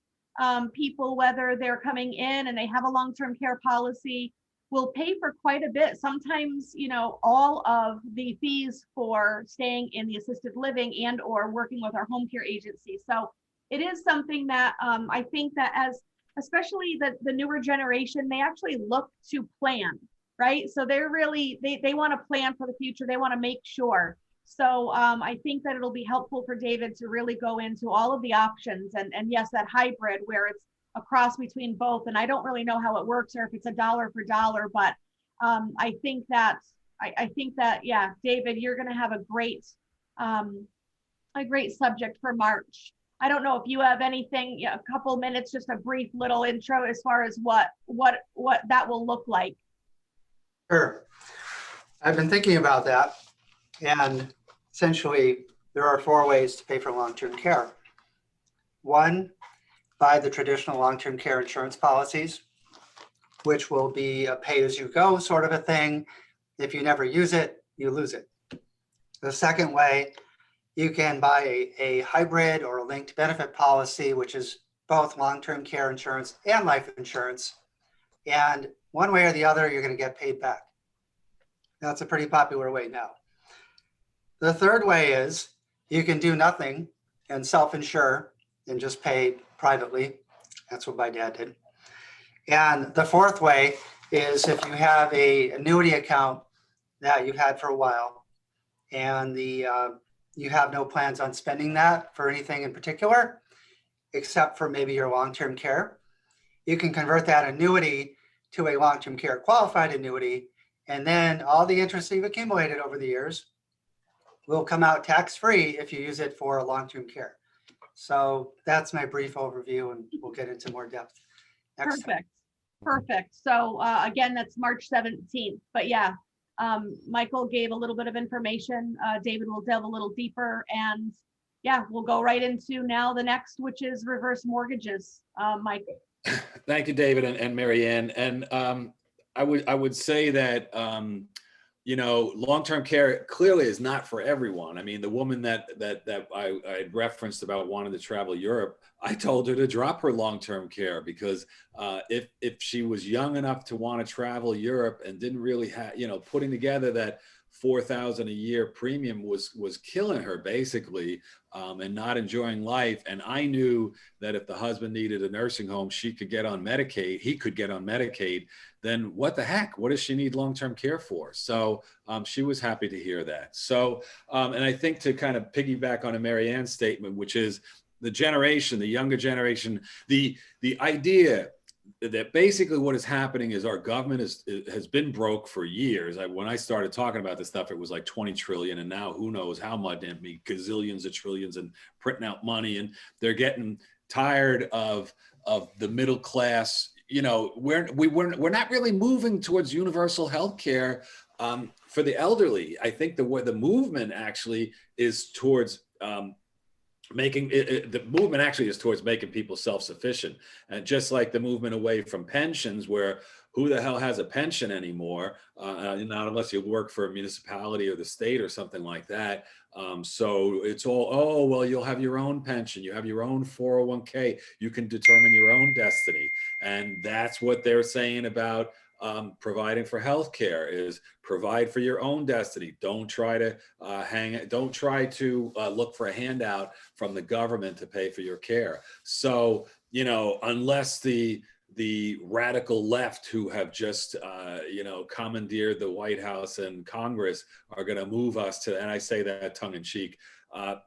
People, whether they're coming in and they have a long-term care policy, will pay for quite a bit. Sometimes, all of the fees for staying in the assisted living and or working with our home care agency. So it is something that I think that especially the newer generation, they actually look to plan, right? So they're really, they want to plan for the future. They want to make sure. So I think that it'll be helpful for David to really go into all of the options and yes, that hybrid where it's a cross between both. And I don't really know how it works or if it's a dollar for dollar, but I think that, yeah, David, you're going to have a great subject for March. I don't know if you have anything, a couple minutes, just a brief little intro as far as what that will look like. Sure. I've been thinking about that. And essentially, there are 4 ways to pay for long-term care. 1, buy the traditional long-term care insurance policies, which will be a pay-as-you-go sort of a thing. If you never use it, you lose it. The second way, you can buy a hybrid or a linked benefit policy, which is both long-term care insurance and life insurance. And one way or the other, you're going to get paid back. That's a pretty popular way now. The third way is you can do nothing and self-insure and just pay privately. That's what my dad did. And the fourth way is if you have an annuity account that you've had for a while and you have no plans on spending that for anything in particular, except for maybe your long-term care, you can convert that annuity to a long-term care qualified annuity. And then all the interest you've accumulated over the years will come out tax-free if you use it for long-term care. So that's my brief overview, and we'll get into more depth next time. Perfect. So again, that's March 17th. But yeah, Michael gave a little bit of information. David will delve a little deeper, and yeah, we'll go right into now the next, which is reverse mortgages. Mike. Thank you, David and Marianne. And I would say that, you know, long-term care clearly is not for everyone. I mean, the woman that I referenced about wanting to travel Europe, I told her to drop her long-term care because if she was young enough to want to travel Europe and didn't really have, you know, putting together that 4,000 a year premium was killing her basically, and not enjoying life. And I knew that if the husband needed a nursing home, she could get on Medicaid, he could get on Medicaid. Then what the heck? What does she need long-term care for? So she was happy to hear that. So, and I think to kind of piggyback on a Mary Ann's statement, which is the generation, the younger generation, the idea that basically what is happening is our government has been broke for years. When I started talking about this stuff, it was like 20 trillion, and now who knows how much, I mean, gazillions of trillions, and printing out money, and they're getting tired of the middle class. You know, we're not really moving towards universal health care for the elderly. I think the movement actually is towards the movement actually is towards making people self-sufficient, and just like the movement away from pensions, where who the hell has a pension anymore, not unless you work for a municipality or the state or something like that. So it's all, oh well, you'll have your own pension, you have your own 401k, you can determine your own destiny. And that's what they're saying about providing for healthcare, is provide for your own destiny. Don't try to look for a handout from the government to pay for your care. So, you know, unless the radical left, who have just you know, commandeered the White House and Congress, are going to move us to, and I say that tongue in cheek,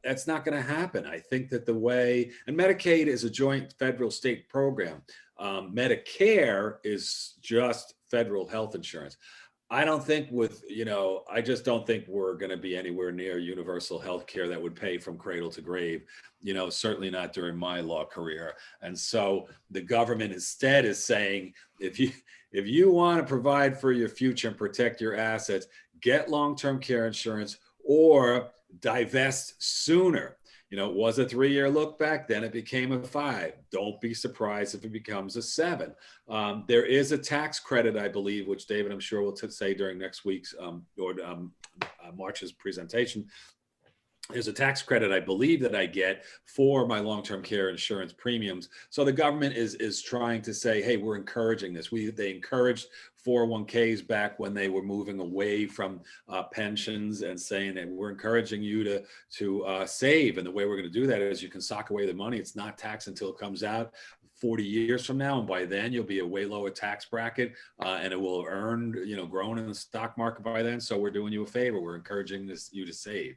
that's not going to happen. I think that the way, and Medicaid is a joint federal state program. Medicare is just federal health insurance. I don't think I just don't think we're going to be anywhere near universal health care that would pay from cradle to grave, you know, certainly not during my law career. And so the government instead is saying, if you want to provide for your future and protect your assets, get long-term care insurance or divest sooner. You know, it was a 3-year look back, then it became a 5. Don't be surprised if it becomes a 7. There is a tax credit, I believe, which David, I'm sure will say during next week's March's presentation. There's a tax credit, I believe, that I get for my long-term care insurance premiums. So the government is trying to say, hey, we're encouraging this. They encouraged 401ks back when they were moving away from pensions, and saying that we're encouraging you to save. And the way we're going to do that is you can sock away the money. It's not taxed until it comes out 40 years from now, and by then you'll be a way lower tax bracket, and it will have earned, you know, grown in the stock market by then. So we're doing you a favor. We're encouraging you to save.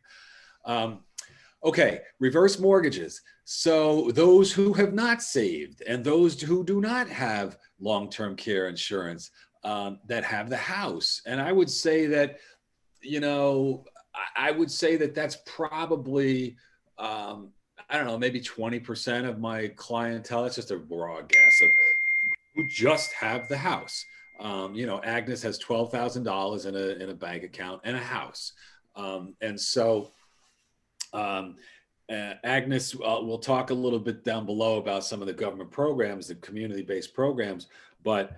Okay, reverse mortgages. So those who have not saved and those who do not have long-term care insurance, that have the house. And I would say that, you know, I would say that that's probably, I don't know, maybe 20% of my clientele. It's just a raw guess of who just have the house. You know, Agnes has $12,000 in a bank account and a house. And so, Agnes, we'll talk a little bit down below about some of the government programs, the community-based programs, but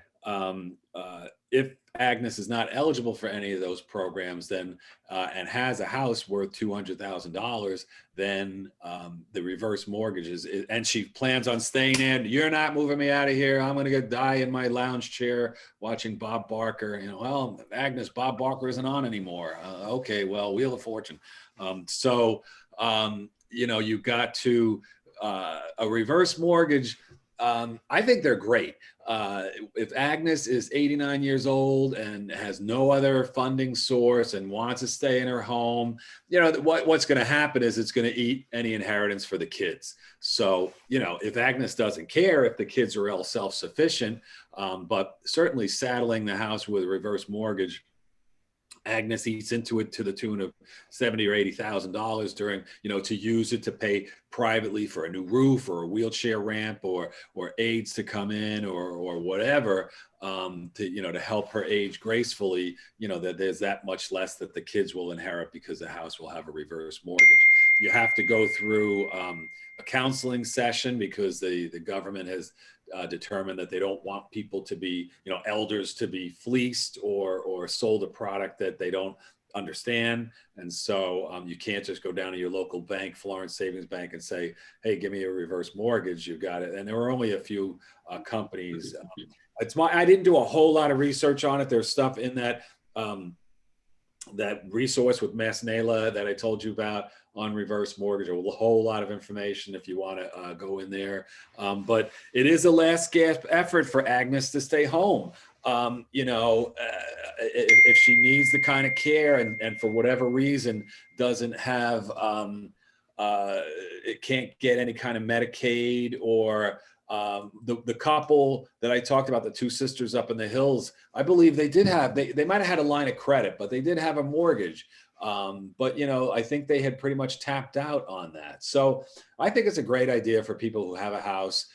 if Agnes is not eligible for any of those programs, then and has a house worth $200,000, then the reverse mortgages, and she plans on staying in. You're not moving me out of here. I'm going to die in my lounge chair watching Bob Barker. You know, well, Agnes, Bob Barker isn't on anymore. Okay, well, Wheel of Fortune. You know, you got to a reverse mortgage. I think they're great. If Agnes is 89 years old and has no other funding source and wants to stay in her home, you know, what's going to happen is it's going to eat any inheritance for the kids. So, you know, if Agnes doesn't care if the kids are all self-sufficient, but certainly saddling the house with a reverse mortgage, Agnes eats into it to the tune of $70,000 or $80,000 during, you know, to use it to pay privately for a new roof or a wheelchair ramp or aides to come in or whatever, to, you know, to help her age gracefully. You know, that there's that much less that the kids will inherit because the house will have a reverse mortgage. You have to go through a counseling session because the government has determined that they don't want people to be, elders to be fleeced or sold a product that they don't understand. And so you can't just go down to your local bank, Florence Savings Bank, and say, hey, give me a reverse mortgage. You've got it. And there were only a few companies. I didn't do a whole lot of research on it. There's stuff in that that resource with Masnala that I told you about on reverse mortgage, a whole lot of information if you want to go in there. But it is a last gasp effort for Agnes to stay home. If she needs the kind of care and for whatever reason doesn't have, it can't get any kind of Medicaid or the couple that I talked about, the two sisters up in the hills, I believe they did have, they might've had a line of credit, but they did have a mortgage. But I think they had pretty much tapped out on that. So I think it's a great idea for people who have a house,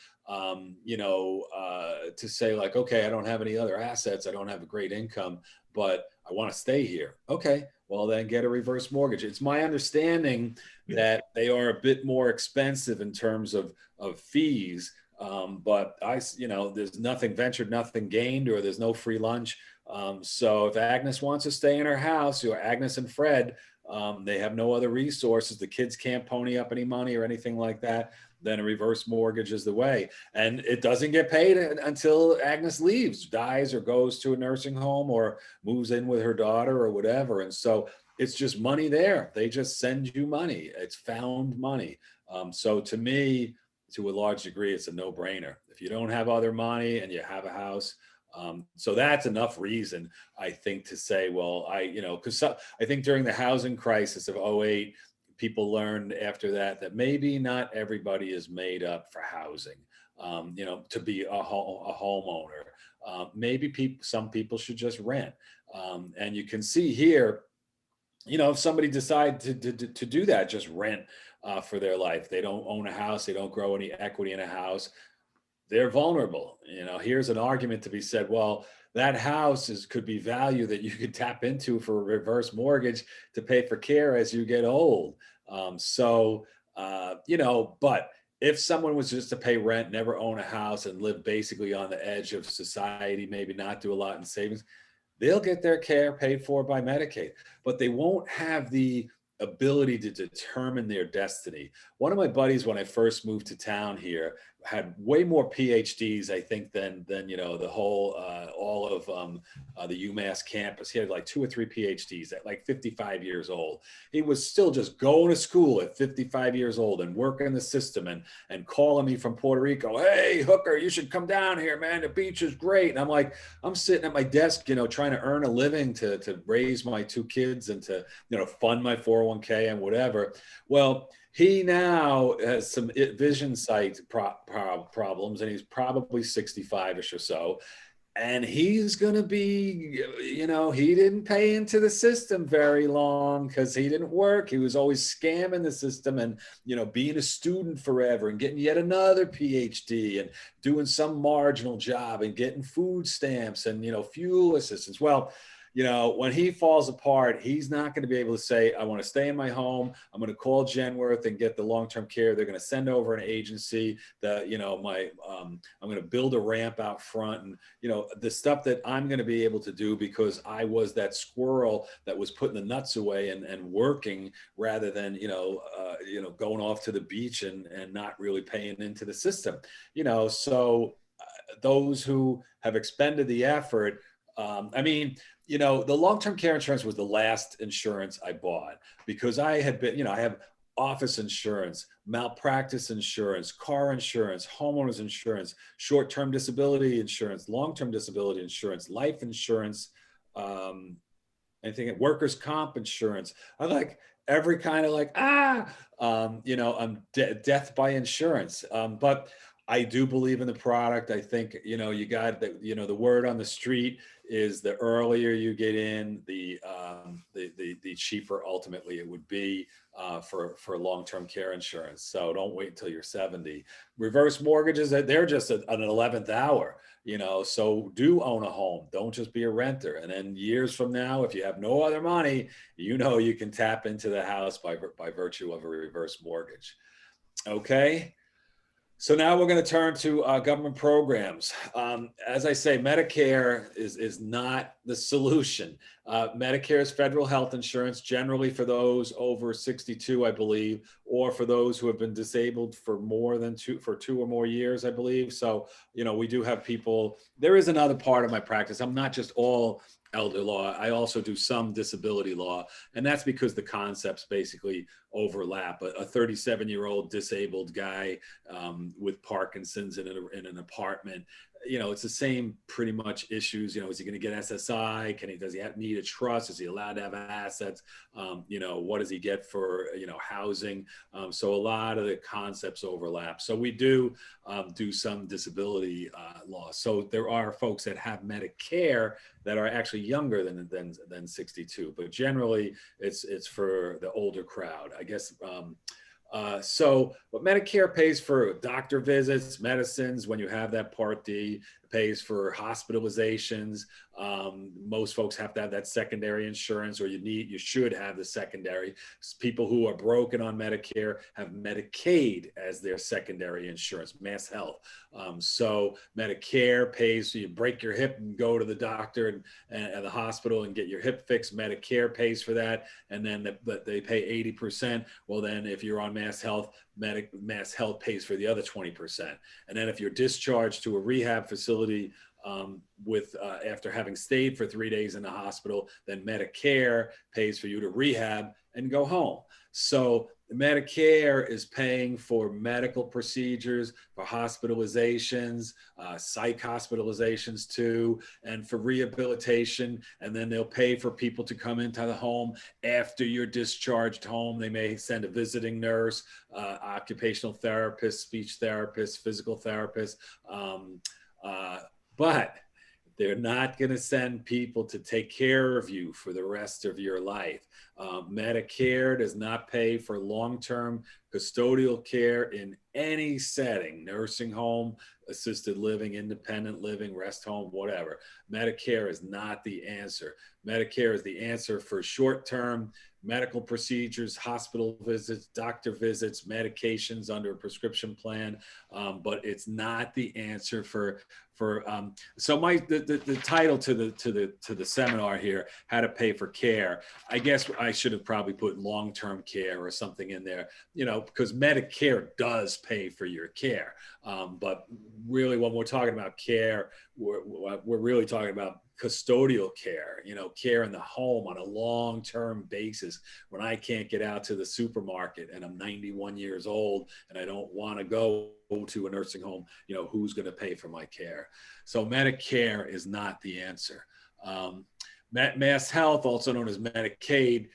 to say like, okay, I don't have any other assets. I don't have a great income, but I want to stay here. Okay, well then get a reverse mortgage. It's my understanding that they are a bit more expensive in terms of fees. But there's nothing ventured, nothing gained, or there's no free lunch. So if Agnes wants to stay in her house, or Agnes and Fred, they have no other resources. The kids can't pony up any money or anything like that. Then a reverse mortgage is the way. And it doesn't get paid until Agnes leaves, dies, or goes to a nursing home, or moves in with her daughter or whatever. And so it's just money there. They just send you money. It's found money. So to me, to a large degree, it's a no-brainer. If you don't have other money and you have a house, so that's enough reason, I think, to say, well, because I think during the housing crisis of 2008, people learned after that maybe not everybody is made up for housing, to be a homeowner. Maybe some people should just rent. And you can see here, if somebody decides to do that, just rent for their life, they don't own a house, they don't grow any equity in a house, they're vulnerable. Here's an argument to be said, well, that house could be value that you could tap into for a reverse mortgage to pay for care as you get old. But if someone was just to pay rent, never own a house, and live basically on the edge of society, maybe not do a lot in savings, they'll get their care paid for by Medicaid, but they won't have the ability to determine their destiny. One of my buddies, when I first moved to town here, had way more PhDs, I think, than the whole all of the UMass campus. He had like 2 or 3 PhDs at like 55 years old. He was still just going to school at 55 years old and working the system and calling me from Puerto Rico. Hey, hooker, you should come down here, man. The beach is great. And I'm like, I'm sitting at my desk, trying to earn a living to raise my 2 kids and to fund my 401k and whatever. Well, he now has some vision sight problems, and he's probably 65-ish or so. And he's going to be, he didn't pay into the system very long because he didn't work. He was always scamming the system and, being a student forever and getting yet another PhD and doing some marginal job and getting food stamps and, fuel assistance. Well, when he falls apart, he's not going to be able to say, I want to stay in my home. I'm going to call Genworth and get the long-term care. They're going to send over an agency that, I'm going to build a ramp out front and, the stuff that I'm going to be able to do because I was that squirrel that was putting the nuts away and working rather than, going off to the beach and not really paying into the system, so those who have expended the effort, the long-term care insurance was the last insurance I bought because I had been, I have office insurance, malpractice insurance, car insurance, homeowners insurance, short-term disability insurance, long-term disability insurance, life insurance, anything, workers' comp insurance. I like every kind of death by insurance. But I do believe in the product. I think, you got that, the word on the street is the earlier you get in, the cheaper ultimately it would be for long-term care insurance. So don't wait until you're 70. Reverse mortgages, they're just an 11th hour. you know, so do own a home. Don't just be a renter. And then years from now, if you have no other money, you know, you can tap into the house by virtue of a reverse mortgage. Okay. So now we're going to turn to government programs. As I say, Medicare is not the solution. Medicare is federal health insurance, generally for those over 62, I believe, or for those who have been disabled for two or more years, I believe. So, you know, we do have people. There is another part of my practice. I'm not just all elder law. I also do some disability law, and that's because the concepts basically overlap. A 37-year-old disabled guy with Parkinson's in an apartment, you know, it's the same pretty much issues. You know, is he going to get SSI? Does he need a trust? Is he allowed to have assets? You know, what does he get for, you know, housing? So a lot of the concepts overlap. So we do some disability law. So there are folks that have Medicare that are actually younger than 62, but generally it's for the older crowd, I guess. So what Medicare pays for doctor visits, medicines, when you have that Part D, pays for hospitalizations. Most folks have to have that secondary insurance, or you should have the secondary. People who are broken on Medicare have Medicaid as their secondary insurance, Mass Health. So Medicare pays, so you break your hip and go to the doctor and the hospital and get your hip fixed. Medicare pays for that, and then they pay 80%. Well, then if you're on Mass Health, Mass Health pays for the other 20%. And then if you're discharged to a rehab facility after having stayed for 3 days in the hospital, then Medicare pays for you to rehab and go home. So Medicare is paying for medical procedures, for hospitalizations, psych hospitalizations too, and for rehabilitation. And then they'll pay for people to come into the home after you're discharged home. They may send a visiting nurse, occupational therapist, speech therapist, physical therapist. But they're not going to send people to take care of you for the rest of your life. Medicare does not pay for long-term custodial care in any setting, nursing home, assisted living, independent living, rest home, whatever. Medicare is not the answer. Medicare is the answer for short-term medical procedures, hospital visits, doctor visits, medications under a prescription plan, but it's not the answer so the title to the seminar here, how to pay for care. I guess I should have probably put long-term care or something in there, you know, because Medicare does pay for your care. But really, when we're talking about care, we're really talking about custodial care, you know, care in the home on a long-term basis. When I can't get out to the supermarket and I'm 91 years old and I don't want to go to a nursing home, you know, who's going to pay for my care? So Medicare is not the answer. Mass Health, also known as Medicaid,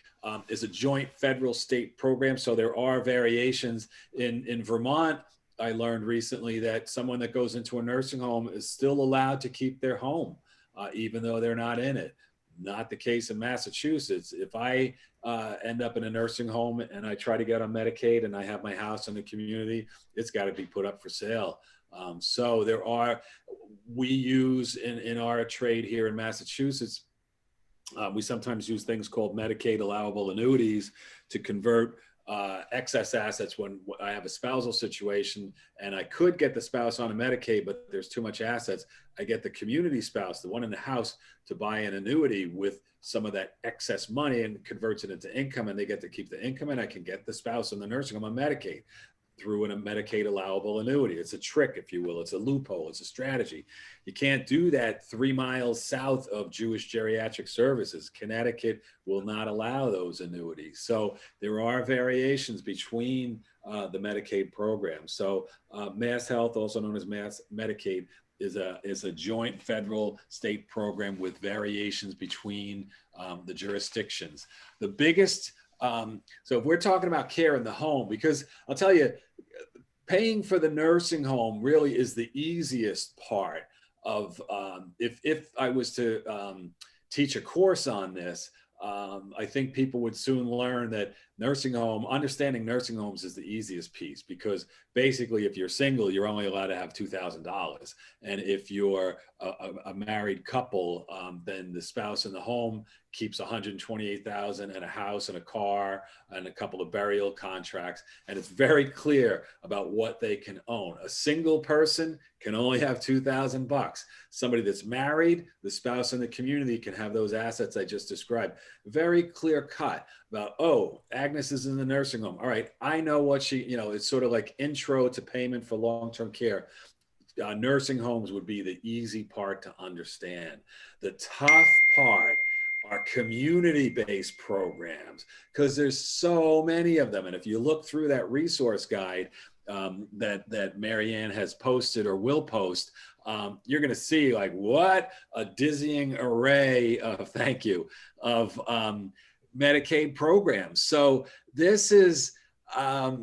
is a joint federal state program. So there are variations. In Vermont, I learned recently that someone that goes into a nursing home is still allowed to keep their home, even though they're not in it. Not the case in Massachusetts. If I end up in a nursing home and I try to get on Medicaid and I have my house in the community, it's got to be put up for sale. So we use in our trade here in Massachusetts, we sometimes use things called Medicaid allowable annuities to convert excess assets when I have a spousal situation and I could get the spouse on a Medicaid, but there's too much assets. I get the community spouse, the one in the house, to buy an annuity with some of that excess money and converts it into income, and they get to keep the income, and I can get the spouse in the nursing home on Medicaid through a Medicaid allowable annuity. It's a trick, if you will. It's a loophole. It's a strategy. You can't do that 3 miles south of Jewish Geriatric Services. Connecticut will not allow those annuities. So there are variations between the Medicaid programs. So Mass Health, also known as Medicaid, is a joint federal state program with variations between the jurisdictions. The biggest, so if we're talking about care in the home, because I'll tell you, paying for the nursing home really is the easiest part of, if I was to teach a course on this, I think people would soon learn that understanding nursing homes is the easiest piece, because basically if you're single, you're only allowed to have $2,000. And if you're a married couple, then the spouse in the home keeps 128,000 and a house and a car and a couple of burial contracts. And it's very clear about what they can own. A single person can only have $2,000. Somebody that's married, the spouse in the community can have those assets I just described. Very clear cut about, oh, Agnes is in the nursing home. All right, I know what she, it's sort of like intro to payment for long-term care. Nursing homes would be the easy part to understand. The tough part are community-based programs, because there's so many of them. And if you look through that resource guide that Marianne has posted or will post, you're going to see like what a dizzying array of, thank you, of Medicaid programs. So this is, I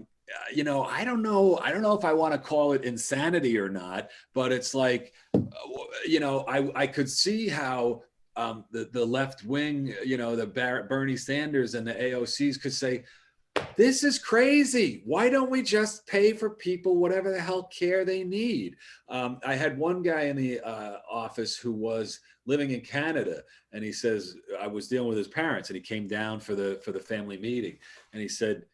don't know if I want to call it insanity or not, but it's like, I could see how the left wing, the Bernie Sanders and the AOCs could say, this is crazy. Why don't we just pay for people whatever the hell care they need? I had one guy in the office who was living in Canada, and he says, I was dealing with his parents, and he came down for the family meeting, and he said,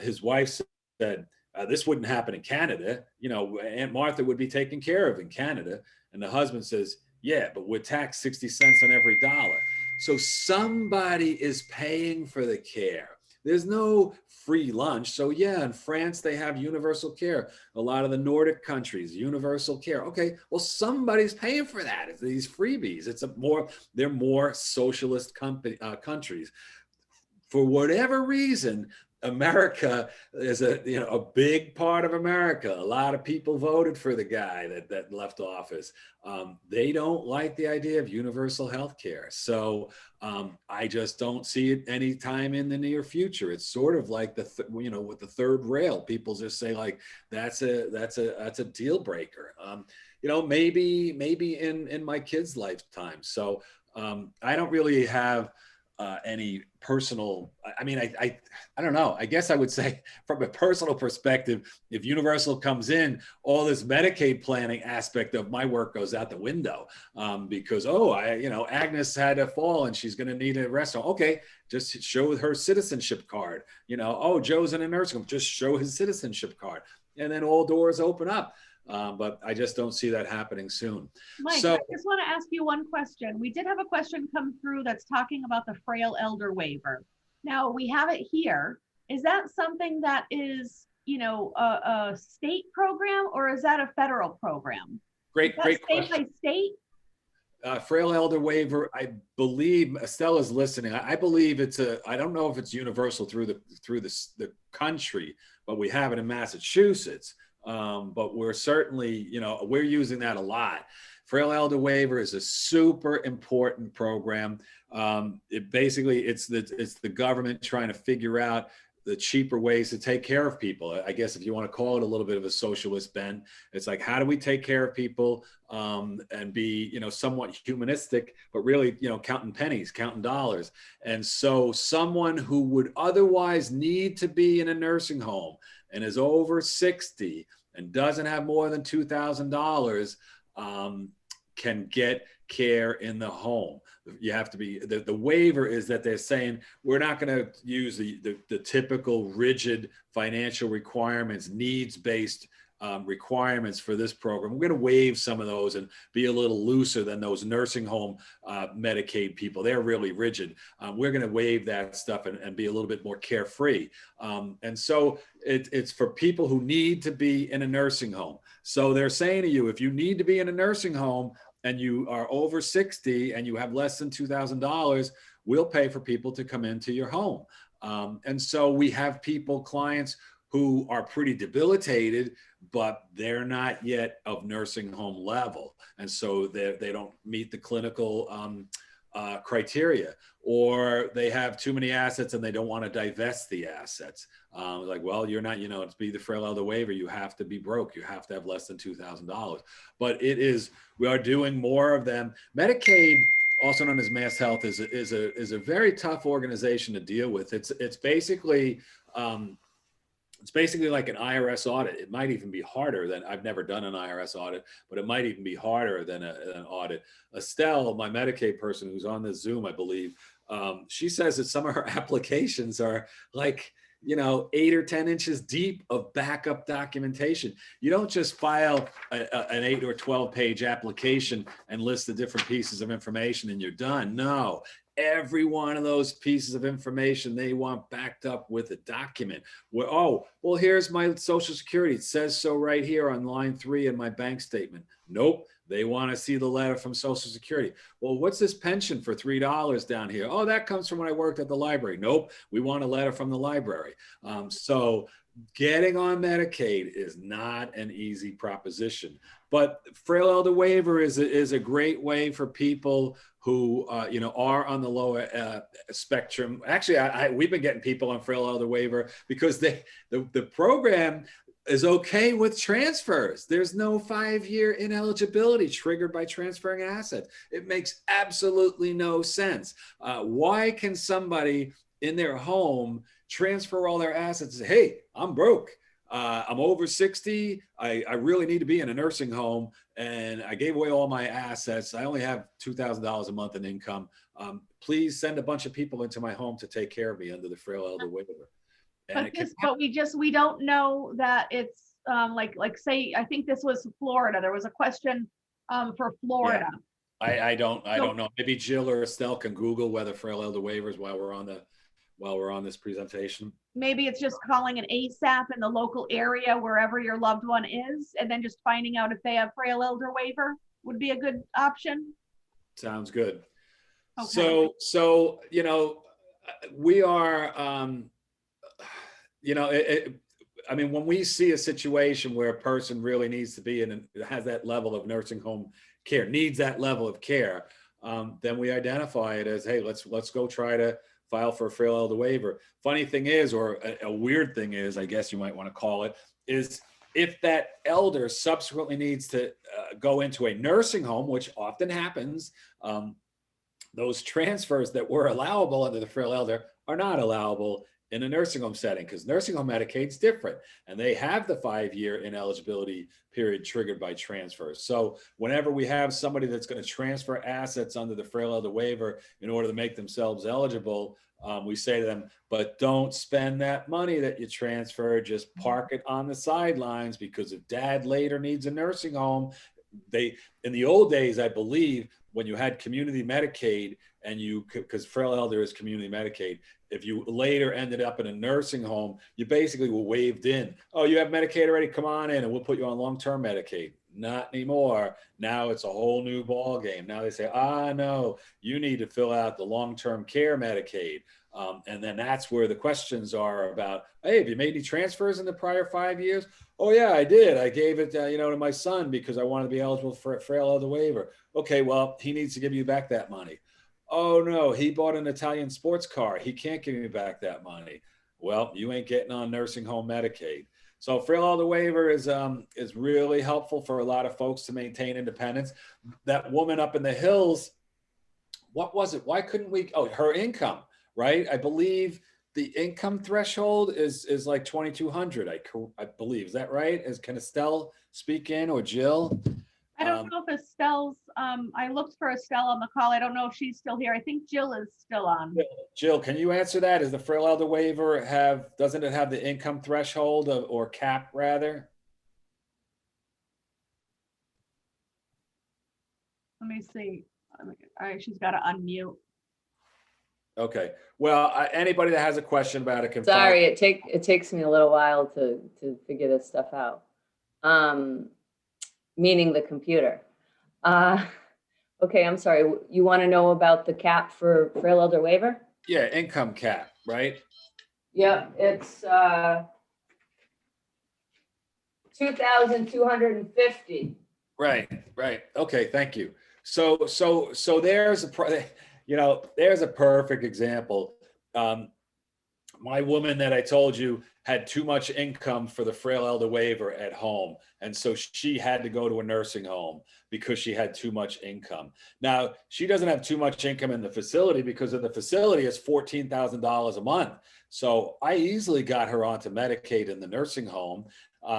his wife said, this wouldn't happen in Canada. Aunt Martha would be taken care of in Canada. And the husband says, yeah, but we're taxed 60 cents on every dollar. So somebody is paying for the care. There's no free lunch. So yeah, in France, they have universal care. A lot of the Nordic countries, universal care. Okay, well, somebody's paying for that. It's these freebies. They're more socialist countries. For whatever reason, America is a big part of America. A lot of people voted for the guy that left office. They don't like the idea of universal health care. So I just don't see it anytime in the near future. It's sort of like with the third rail, people just say like, that's a deal breaker. Maybe in my kid's lifetime. So I don't really have any personal, I don't know. I guess I would say from a personal perspective, if universal comes in, all this Medicaid planning aspect of my work goes out the window because, Agnes had a fall and she's going to need a restaurant. Okay, just show her citizenship card. Joe's in a nursing home, just show his citizenship card. And then all doors open up. But I just don't see that happening soon. Mike, I just want to ask you one question. We did have a question come through that's talking about the frail elder waiver. Now we have it here. Is that something that is, a state program, or is that a federal program? Great state question. By state? Frail elder waiver, I believe, Stella's listening. I believe I don't know if it's universal through the country, but we have it in Massachusetts. But we're certainly, we're using that a lot. Frail elder waiver is a super important program. It's the government trying to figure out the cheaper ways to take care of people. I guess if you want to call it a little bit of a socialist bent, it's like, how do we take care of people and be, somewhat humanistic, but really, counting pennies, counting dollars. And so someone who would otherwise need to be in a nursing home and is over 60 and doesn't have more than $2,000 can get care in the home. You have to be, the waiver is that they're saying, we're not going to use the typical rigid financial requirements, needs-based requirements for this program. We're going to waive some of those and be a little looser than those nursing home Medicaid people. They're really rigid. We're going to waive that stuff and be a little bit more carefree. And so it's for people who need to be in a nursing home. So they're saying to you, if you need to be in a nursing home and you are over 60 and you have less than $2,000, we'll pay for people to come into your home. And so we have clients who are pretty debilitated, but they're not yet of nursing home level. And so they don't meet the clinical criteria, or they have too many assets and they don't want to divest the assets. Well, you're not, to be the frail elder waiver, you have to be broke. You have to have less than $2,000. But we are doing more of them. Medicaid also known as Mass Health, is a very tough organization to deal with. It's basically like an IRS audit. It might even be harder than, I've never done an IRS audit, but it might even be harder than an audit. Estelle, my Medicaid person who's on this Zoom, I believe, she says that some of her applications are like, 8 or 10 inches deep of backup documentation. You don't just file an 8 or 12 page application and list the different pieces of information and you're done. No, every one of those pieces of information they want backed up with a document. Where, oh, well, here's my Social Security. It says so right here on line 3 in my bank statement. Nope. They want to see the letter from Social Security. Well, what's this pension for $3 down here? Oh, that comes from when I worked at the library. Nope, we want a letter from the library. So getting on Medicaid is not an easy proposition. But frail elder waiver is a great way for people who are on the lower spectrum. Actually, we've been getting people on frail elder waiver because the program is okay with transfers. There's no 5-year ineligibility triggered by transferring assets. It makes absolutely no sense. Why can somebody in their home transfer all their assets and say, hey, I'm broke. I'm over 60. I really need to be in a nursing home and I gave away all my assets. I only have $2,000 a month in income. Please send a bunch of people into my home to take care of me under the frail elder waiver. But we don't know that it's like say, I think this was Florida. There was a question for Florida. Yeah. I don't know. Maybe Jill or Estelle can Google whether frail elder waivers while we're on this presentation. Maybe it's just calling an ASAP in the local area wherever your loved one is, and then just finding out if they have frail elder waiver would be a good option. Sounds good. Okay. So we are. I mean, when we see a situation where a person really needs to be in and has that level of nursing home care, needs that level of care, then we identify it as, hey, let's go try to file for a frail elder waiver. Funny thing is, or a weird thing is, I guess you might want to call it, is if that elder subsequently needs to go into a nursing home, which often happens, those transfers that were allowable under the frail elder are not allowable in a nursing home setting, because nursing home Medicaid's different and they have the 5-year ineligibility period triggered by transfers. So whenever we have somebody that's going to transfer assets under the frail elder waiver in order to make themselves eligible, we say to them, but don't spend that money that you transfer, just park it on the sidelines, because if dad later needs a nursing home, in the old days, I believe, when you had community Medicaid and because frail elder is community Medicaid, if you later ended up in a nursing home, you basically were waived in. Oh, you have Medicaid already? Come on in and we'll put you on long-term Medicaid. Not anymore. Now it's a whole new ball game. Now they say, no, you need to fill out the long-term care Medicaid. And then that's where the questions are about, hey, have you made any transfers in the prior 5 years? Oh yeah, I did. I gave it, to my son because I wanted to be eligible for a frail elder waiver. Okay, well, he needs to give you back that money. Oh no, he bought an Italian sports car. He can't give me back that money. Well, you ain't getting on nursing home Medicaid. So frail elder waiver is really helpful for a lot of folks to maintain independence. That woman up in the hills, what was it? Why couldn't we? Oh, her income, right? I believe the income threshold is like 2,200. I believe. Is that right? Can Estelle speak in, or Jill? I don't know if Estelle's, I looked for Estelle on the call. I don't know if she's still here. I think Jill is still on. Jill, can you answer that? Is the frail elder waiver doesn't it have the income threshold or cap rather? Let me see. All right, she's got to unmute. Okay. Well, anybody that has a question about it can. Sorry, it takes me a little while to figure this stuff out. Meaning the computer. Okay, I'm sorry. You want to know about the cap for frail elder waiver? Yeah, income cap, right? Yep, it's 2,250. Right. Okay, thank you. So there's a perfect example. my woman that I told you had too much income for the frail elder waiver at home. And so she had to go to a nursing home because she had too much income. Now, she doesn't have too much income in the facility because in the facility it's $14,000 a month. So I easily got her onto Medicaid in the nursing home.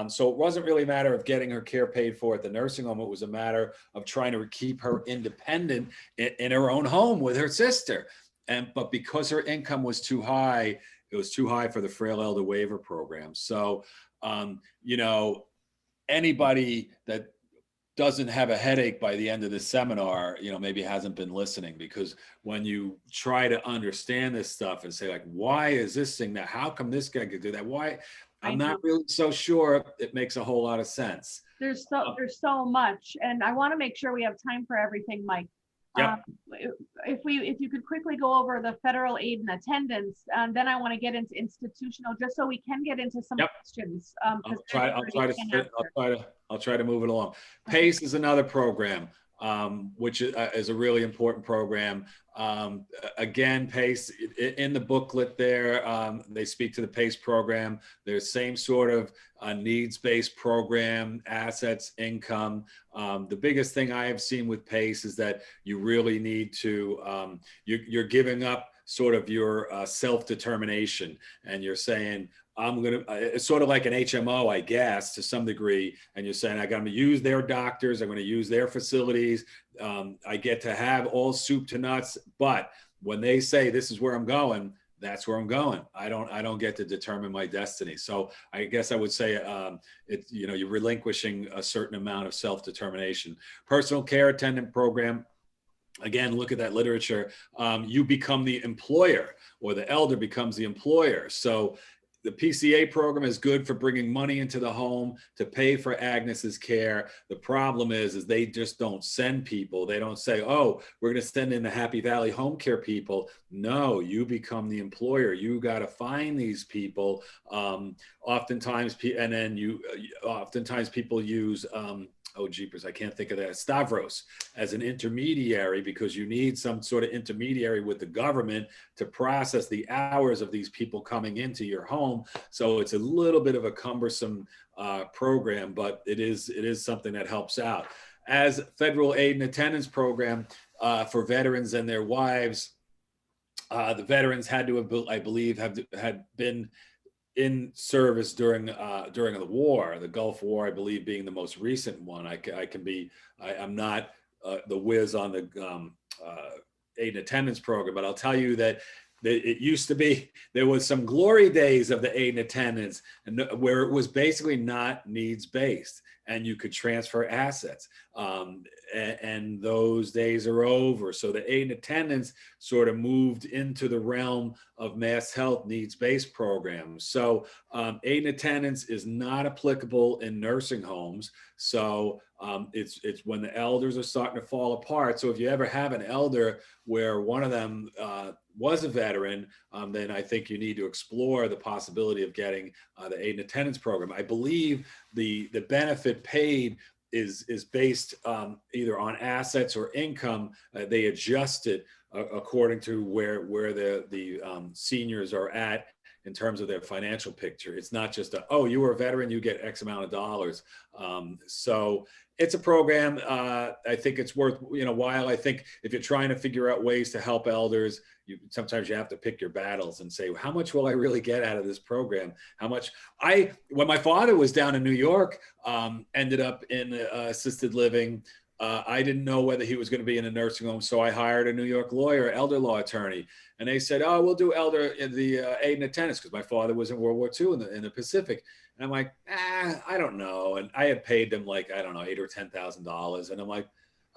So it wasn't really a matter of getting her care paid for at the nursing home. It was a matter of trying to keep her independent in her own home with her sister. But because her income was too high, it was too high for the frail elder waiver program. So, you know, anybody that doesn't have a headache by the end of the seminar, you know, maybe hasn't been listening, because when you try to understand this stuff and say like, why is this thing that, how come this guy could do that? Why? I'm not really so sure it makes a whole lot of sense. There's so much, and I want to make sure we have time for everything, Mike. Yep. If you could quickly go over the federal aid and attendance, then I want to get into institutional, just so we can get into some questions. I'll try to move it along. PACE is another program, which is a really important program. Again, PACE, in the booklet there, they speak to the PACE program. There's same sort of needs-based program, assets, income. The biggest thing I have seen with PACE is that you really need to, you're giving up sort of your self-determination, and you're saying, I'm going to, it's sort of like an HMO, I guess, to some degree. And you're saying, I'm going to use their doctors, I'm going to use their facilities. I get to have all soup to nuts. But when they say, this is where I'm going, that's where I'm going. I don't get to determine my destiny. So I guess I would say, you know, you're relinquishing a certain amount of self-determination. Personal care attendant program. Again, look at that literature. You become the employer, or the elder becomes the employer. So the PCA program is good for bringing money into the home to pay for Agnes's care. The problem is they just don't send people. They don't say, oh, we're going to send in the Happy Valley home care people. No, you become the employer. You got to find these people. Oftentimes people use, oh jeepers, I can't think of that, Stavros as an intermediary, because you need some sort of intermediary with the government to process the hours of these people coming into your home. So it's a little bit of a cumbersome program, but it is something that helps out. As federal aid and attendance program for veterans and their wives, the veterans had to have, I believe, had been in service during the war, the Gulf War, I believe, being the most recent one. I'm not the whiz on the aid and attendance program, but I'll tell you that it used to be, there was some glory days of the aid and attendance, and where it was basically not needs based, and you could transfer assets. And those days are over. So the aid and attendance sort of moved into the realm of mass health needs-based programs. So aid and attendance is not applicable in nursing homes. So it's when the elders are starting to fall apart. So if you ever have an elder where one of them was a veteran, then I think you need to explore the possibility of getting the aid and attendance program. I believe the benefit paid is based either on assets or income. They adjust it according to where the seniors are at in terms of their financial picture. It's not just oh, you were a veteran, you get X amount of dollars. So it's a program. I think it's worth while. I think if you're trying to figure out ways to help elders, sometimes you have to pick your battles and say, how much will I really get out of this program? How much? When my father was down in New York, ended up in assisted living. I didn't know whether he was going to be in a nursing home, so I hired a New York lawyer, elder law attorney, and they said, "Oh, we'll do elder in the aid and attendance," because my father was in World War II in the Pacific, and I'm like, I don't know, and I had paid them like I don't know $8,000 or $10,000, and I'm like,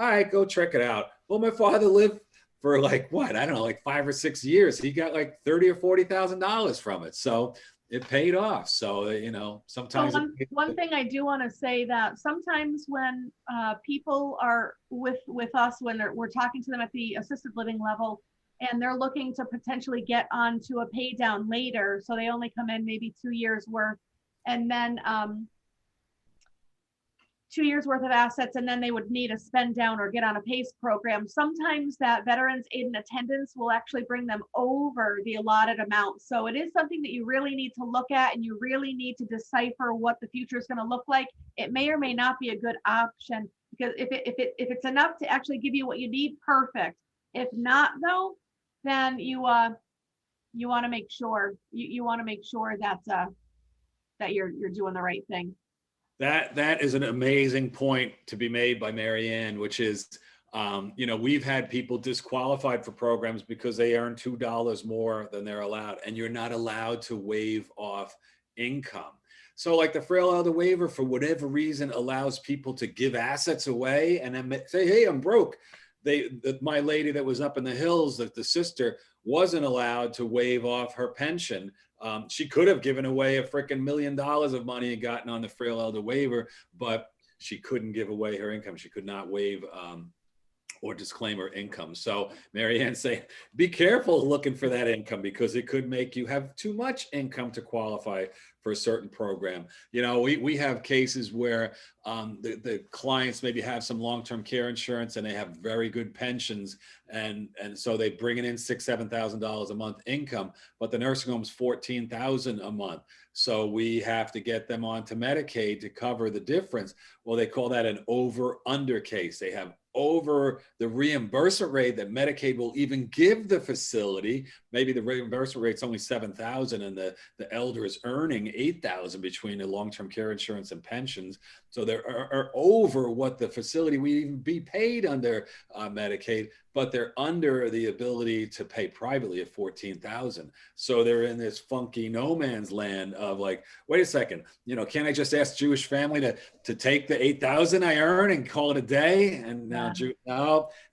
all right, go check it out. Well, my father lived for like what, I don't know, like 5 or 6 years. He got like $30,000 or $40,000 from it, so it paid off. So sometimes. So one thing I do want to say, that sometimes when people are with us, when we're talking to them at the assisted living level, and they're looking to potentially get onto a pay down later, so they only come in maybe 2 years worth, and then 2 years worth of assets, and then they would need a spend down or get on a PACE program. Sometimes that Veterans Aid and Attendance will actually bring them over the allotted amount. So it is something that you really need to look at, and you really need to decipher what the future is going to look like. It may or may not be a good option, because if it's enough to actually give you what you need, perfect. If not, though, then you want to make sure that you're doing the right thing. That is an amazing point to be made by Mary Ann, which is, we've had people disqualified for programs because they earn $2 more than they're allowed, and you're not allowed to waive off income. So like the frail elder waiver, for whatever reason, allows people to give assets away and then say, hey, I'm broke. My lady that was up in the hills, the sister, wasn't allowed to waive off her pension. She could have given away a freaking $1 million of money and gotten on the frail elder waiver, but she couldn't give away her income. She could not waive or disclaim her income. So Mary Ann saying, be careful looking for that income, because it could make you have too much income to qualify for a certain program. We have cases where the clients maybe have some long-term care insurance and they have very good pensions, and so they bring in $6,000-$7,000 a month income, but the nursing home's $14,000 a month. So we have to get them onto Medicaid to cover the difference. Well, they call that an over-under case. They have over the reimbursement rate that Medicaid will even give the facility. Maybe the reimbursement rate's only $7,000 and the elder is earning $8,000 between the long-term care insurance and pensions. So they are over what the facility would even be paid under Medicaid, but they're under the ability to pay privately at $14,000. So they're in this funky no man's land of like, wait a second, can't I just ask Jewish family to take the $8,000 I earn and call it a day? And now,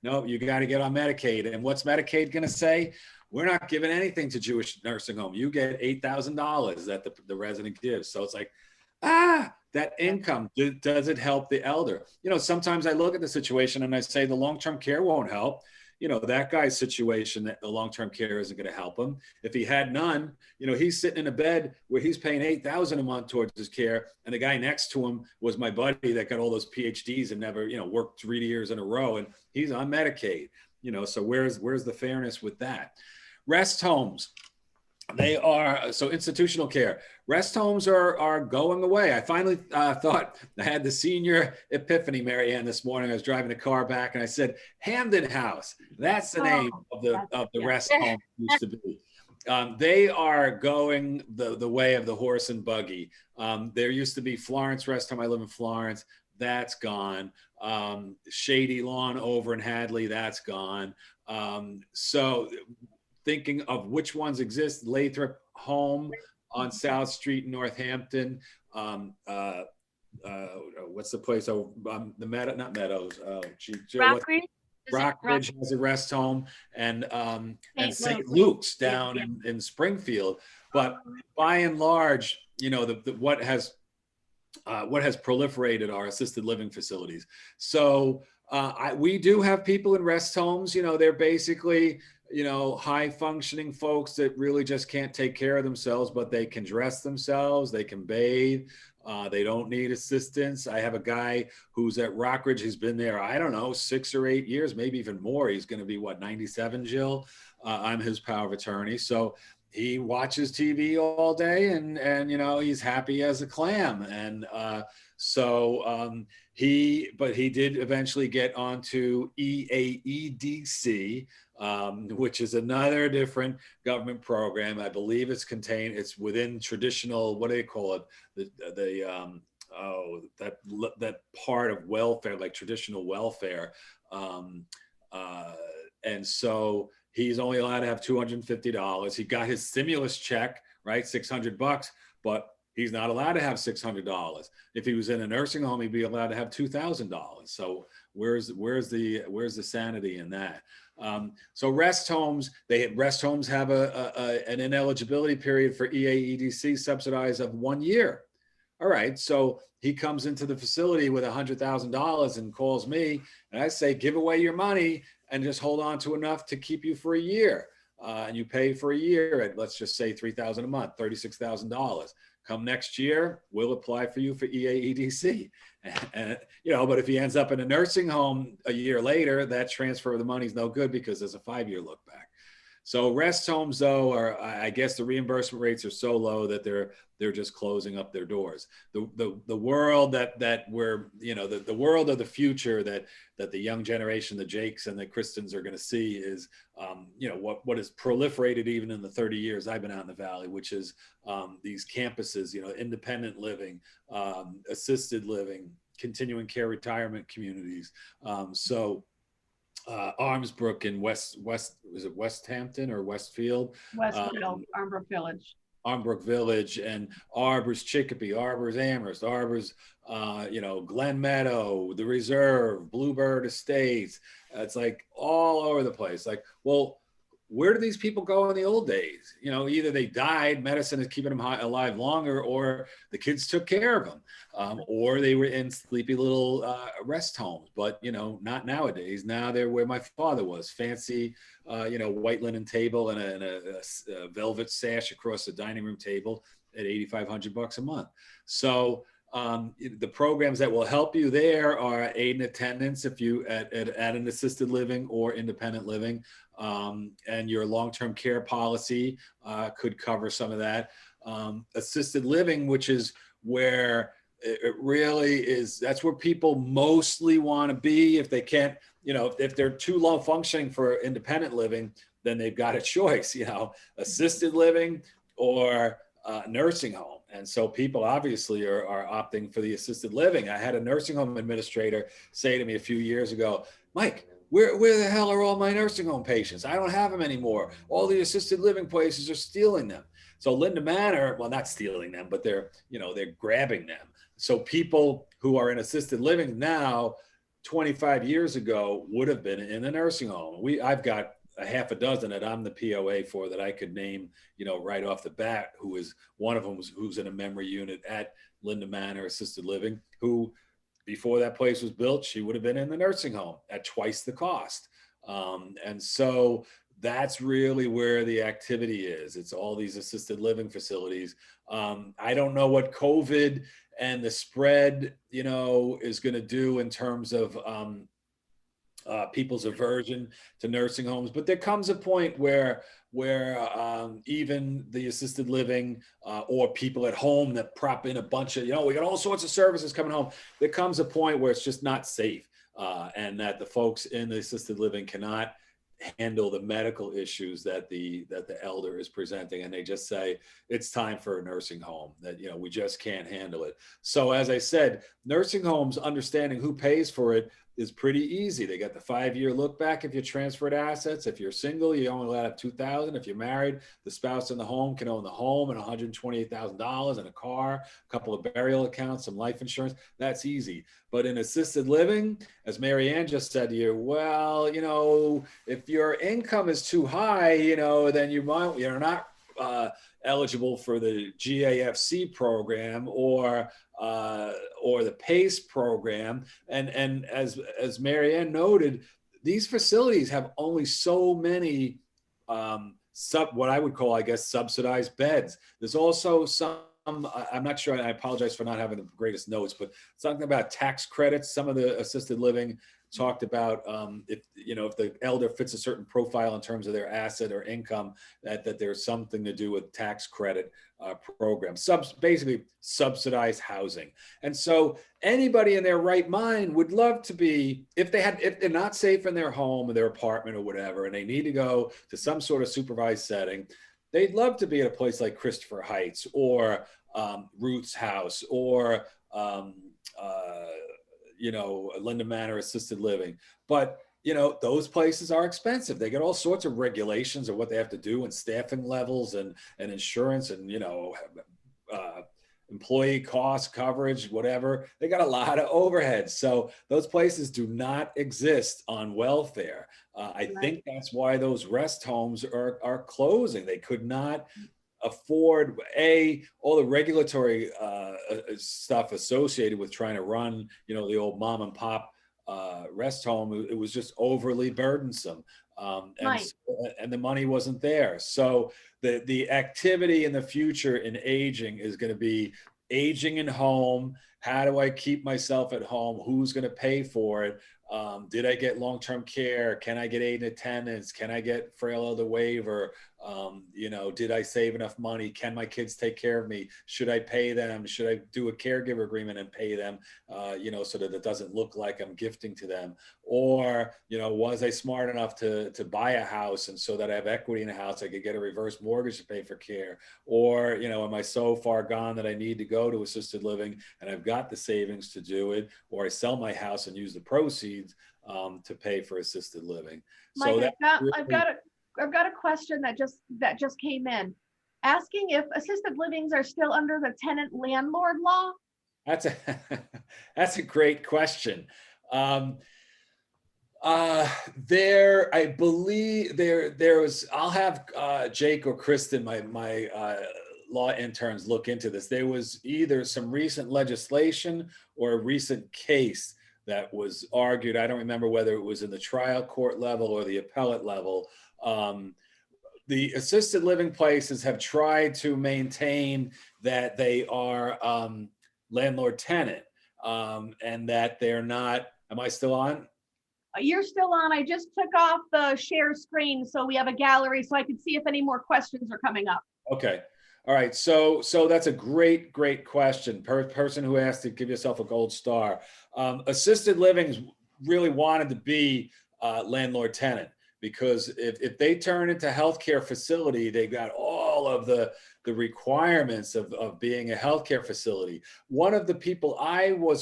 no, you got to get on Medicaid. And what's Medicaid going to say? We're not giving anything to Jewish nursing home. You get $8,000 that the resident gives. So it's like, that income, does it help the elder? Sometimes I look at the situation and I say the long-term care won't help. That guy's situation, that the long-term care isn't going to help him. If he had none, he's sitting in a bed where he's paying $8,000 a month towards his care. And the guy next to him was my buddy that got all those PhDs and never, worked 3 years in a row, and he's on Medicaid. So where's the fairness with that? Rest homes. They are, so institutional care. Rest homes are going away. I finally thought, I had the senior epiphany, Mary Ann, this morning. I was driving the car back and I said, Hamden House. That's the name of the rest home used to be. They are going the way of the horse and buggy. There used to be Florence Rest Home. I live in Florence. That's gone. Shady Lawn over in Hadley. That's gone. So thinking of which ones exist, Lathrop Home on South Street in Northampton. What's the place? Oh, the Meadow, not Meadows. Rockridge has a rest home, and St. Luke's down in Springfield. But by and large, what has proliferated are assisted living facilities. So we do have people in rest homes. They're basically high functioning folks that really just can't take care of themselves, but they can dress themselves, they can bathe, they don't need assistance. I have a guy who's at Rockridge. He's been there, I don't know, 6 or 8 years, maybe even more. He's going to be 97, Jill. I'm his power of attorney. So he watches TV all day and he's happy as a clam. And he did eventually get onto EAEDC, which is another different government program. I believe it's within traditional, what do they call it? That part of welfare, like traditional welfare. And so he's only allowed to have $250. He got his stimulus check, right? $600, but he's not allowed to have $600. If he was in a nursing home, he'd be allowed to have $2,000. So where's the sanity in that? So rest homes have an ineligibility period for EAEDC subsidized of 1 year. All right, so he comes into the facility with $100,000 and calls me, and I say, give away your money and just hold on to enough to keep you for a year. And you pay for a year at, let's just say $3,000 a month, $36,000. come next year, we'll apply for you for EAEDC. And, you know, but if he ends up in a nursing home a year later, that transfer of the money is no good because there's a 5-year look back. So rest homes, though, are, I guess the reimbursement rates are so low that they're just closing up their doors. The world that we're, you know, the world of the future that the young generation, the Jakes and the Kristens are going to see is, you know, what is proliferated even in the 30 years I've been out in the Valley, which is these campuses, you know, independent living, assisted living, continuing care retirement communities. Armsbrook in West, was it West Hampton or Westfield? Westfield, Armbrook Village. Armbrook Village, and Arbors Chicopee, Arbors Amherst, Arbors, you know, Glen Meadow, the Reserve, Bluebird Estates. It's like all over the place. Like, well, where do these people go in the old days? You know, either they died, medicine is keeping them alive longer, or the kids took care of them, or they were in sleepy little rest homes. But, you know, not nowadays. Now they're where my father was, fancy, you know, white linen table and a velvet sash across the dining room table at $8,500 a month. So the programs that will help you there are aid and attendance if you at an assisted living or independent living, and your long-term care policy could cover some of that. Assisted living, which is where it really is, that's where people mostly want to be. If they can't, you know, if they're too low functioning for independent living, then they've got a choice, you know, assisted living or nursing home. And so people obviously are opting for the assisted living. I had a nursing home administrator say to me a few years ago, Mike, where the hell are all my nursing home patients? I don't have them anymore. All the assisted living places are stealing them. So Linda Manor, well, not stealing them, but they're grabbing them. So people who are in assisted living now, 25 years ago, would have been in a nursing home. I've got a half a dozen that I'm the POA for that I could name, you know, right off the bat, who is one of them who's in a memory unit at Linda Manor Assisted Living, who before that place was built, she would have been in the nursing home at twice the cost. And so that's really where the activity is. It's all these assisted living facilities. I don't know what COVID and the spread, you know, is going to do in terms of people's aversion to nursing homes, but there comes a point where even the assisted living or people at home that prop in a bunch of, you know, we got all sorts of services coming home. There comes a point where it's just not safe, and that the folks in the assisted living cannot handle the medical issues that the elder is presenting, and they just say it's time for a nursing home, that, you know, we just can't handle it. So as I said, nursing homes, understanding who pays for it is pretty easy. They got the 5-year look back if you transferred assets. If you're single, you only allowed $2,000. If you're married, the spouse in the home can own the home and $128,000 and a car, a couple of burial accounts, some life insurance. That's easy. But in assisted living, as Mary Ann just said to you, well, you know, if your income is too high, you know, then you're not eligible for the GAFC program or the PACE program. And as Mary Ann noted, these facilities have only so many what I would call, I guess, subsidized beds. There's also some, I'm not sure, I apologize for not having the greatest notes, but something about tax credits. Some of the assisted living talked about if the elder fits a certain profile in terms of their asset or income, that there's something to do with tax credit programs, basically subsidized housing. And so anybody in their right mind would love to be, if they're not safe in their home or their apartment or whatever, and they need to go to some sort of supervised setting, they'd love to be at a place like Christopher Heights or Ruth's house or Linda Manor Assisted Living. But, you know, those places are expensive. They get all sorts of regulations of what they have to do and staffing levels and insurance and, you know, employee cost coverage, whatever. They got a lot of overhead. So those places do not exist on welfare. I think that's why those rest homes are closing. They could not afford all the regulatory stuff associated with trying to run, you know, the old mom and pop rest home. It was just overly burdensome. Mike. And the money wasn't there. So the activity in the future in aging is going to be aging in home. How do I keep myself at home? Who's going to pay for it? Did I get long-term care? Can I get aid and attendance? Can I get frail elder waiver? Did I save enough money? Can my kids take care of me? Should I pay them? Should I do a caregiver agreement and pay them, so that it doesn't look like I'm gifting to them? Or, was I smart enough to buy a house, and so that I have equity in a house, I could get a reverse mortgage to pay for care? Or, am I so far gone that I need to go to assisted living and I've got the savings to do it? Or I sell my house and use the proceeds to pay for assisted living. Mike, So I've got a question that just came in, asking if assisted livings are still under the tenant landlord law. That's a great question. I believe there was, I'll have Jake or Kristen, my law interns, look into this. There was either some recent legislation or a recent case that was argued. I don't remember whether it was in the trial court level or the appellate level. The assisted living places have tried to maintain that they are landlord tenant, and that they're not. Am I still on? You're still on. I just took off the share screen so we have a gallery so I can see if any more questions are coming up. Okay. All right. So that's a great question. Person who asked to give yourself a gold star. Assisted livings really wanted to be landlord tenant, because if they turn into healthcare facility, they got all of the requirements of being a healthcare facility. One of the people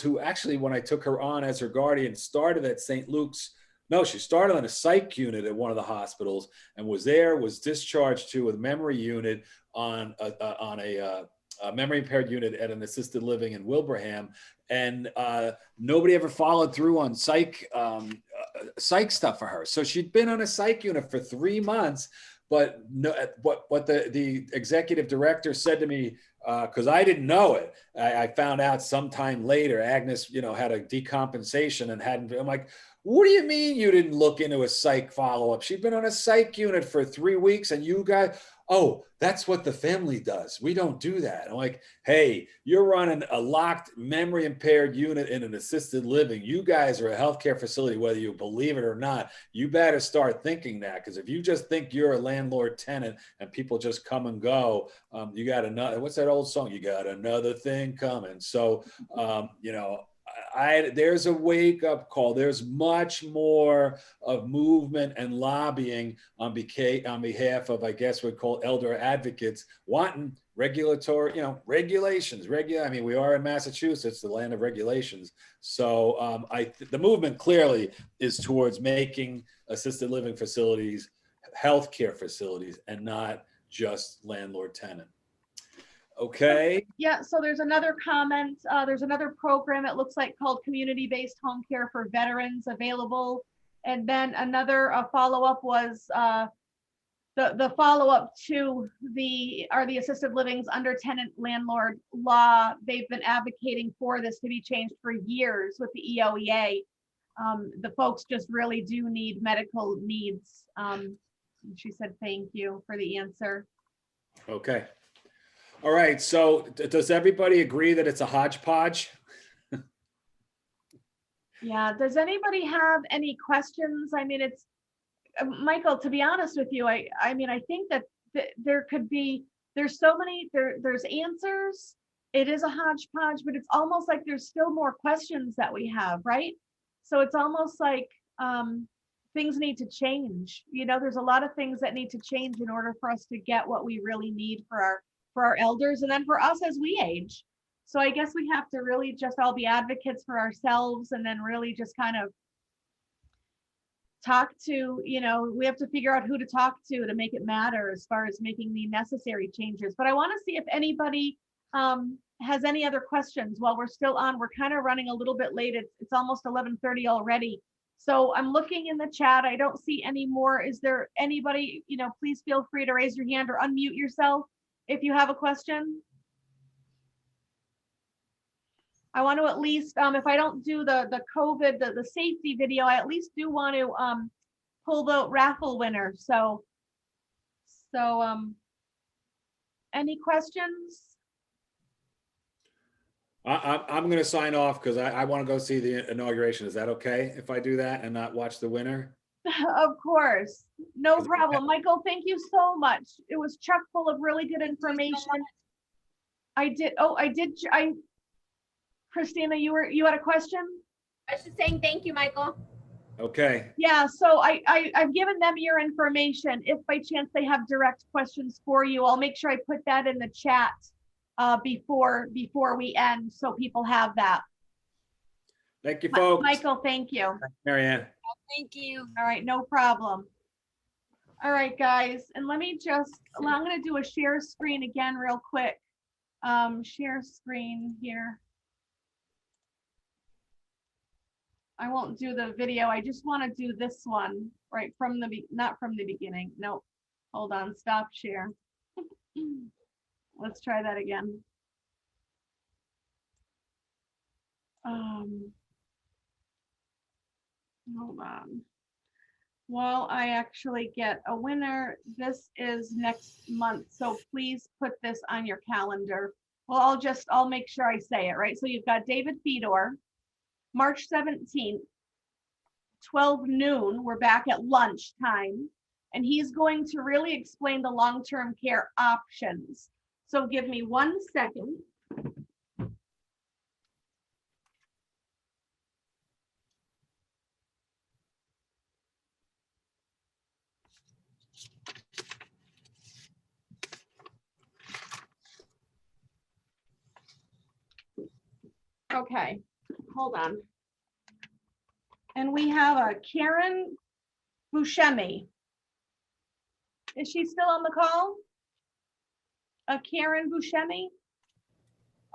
who actually, when I took her on as her guardian, started at St. Luke's. No, she started on a psych unit at one of the hospitals and was discharged to a memory unit on a memory impaired unit at an assisted living in Wilbraham. And nobody ever followed through on psych stuff for her. So she'd been on a psych unit for 3 months. But no, what the executive director said to me, because I didn't know it, I found out sometime later. Agnes, had a decompensation and hadn't. I'm like, what do you mean you didn't look into a psych follow-up? She'd been on a psych unit for 3 weeks, and you guys, oh, that's what the family does. We don't do that. I'm like, hey, you're running a locked memory impaired unit in an assisted living. You guys are a healthcare facility, whether you believe it or not. You better start thinking that, because if you just think you're a landlord tenant and people just come and go, you got another, what's that old song? You got another thing coming. So, there's a wake-up call. There's much more of movement and lobbying on behalf of, I guess we'd call elder advocates, wanting regulatory, regulations. I mean, we are in Massachusetts, the land of regulations. So the movement clearly is towards making assisted living facilities healthcare facilities and not just landlord tenant. Okay. Yeah, so there's another comment. There's another program, it looks like, called community-based home care for veterans available. And then another follow-up was the follow-up to the assisted livings under tenant landlord law. They've been advocating for this to be changed for years with the EOEA. The folks just really do need medical needs. She said, thank you for the answer. Okay. All right, so does everybody agree that it's a hodgepodge? Yeah, does anybody have any questions? I mean, it's, Michael, to be honest with you, I mean, I think that there's so many, there's answers. It is a hodgepodge, but it's almost like there's still more questions that we have, right? So it's almost like things need to change. There's a lot of things that need to change in order for us to get what we really need for our elders, and then for us as we age. So I guess we have to really just all be advocates for ourselves, and then really just kind of talk to, we have to figure out who to talk to make it matter as far as making the necessary changes. But I want to see if anybody has any other questions while we're still on. We're kind of running a little bit late. It's almost 11:30 already. So I'm looking in the chat. I don't see any more. Is there anybody, please feel free to raise your hand or unmute yourself if you have a question. I want to at least, if I don't do the COVID, the safety video, I at least do want to pull the raffle winner. So any questions? I'm going to sign off because I want to go see the inauguration. Is that okay if I do that and not watch the winner? Of course, no 'Cause- problem. Michael, thank you so much. It was chock full of really good information. Christina, you had a question? I was just saying thank you, Michael. Okay. Yeah, so I've given them your information. If by chance they have direct questions for you, I'll make sure I put that in the chat before we end, so people have that. Thank you, folks. Michael, thank you. Marianne. Thank you. All right, no problem. All right, guys, and let me just, I'm gonna do a share screen again real quick. Share screen here. I won't do the video. I just want to do this one right from the, not from the beginning. Nope. Hold on, stop share. Let's try that again. Hold on. While I actually get a winner, this is next month, so please put this on your calendar. Well, I'll make sure I say it right. So you've got David Fedor, March 17th, 12 noon, we're back at lunchtime, and he's going to really explain the long-term care options. So give me 1 second. Okay, hold on. And we have a Karen Buscemi. Is she still on the call? A Karen Buscemi?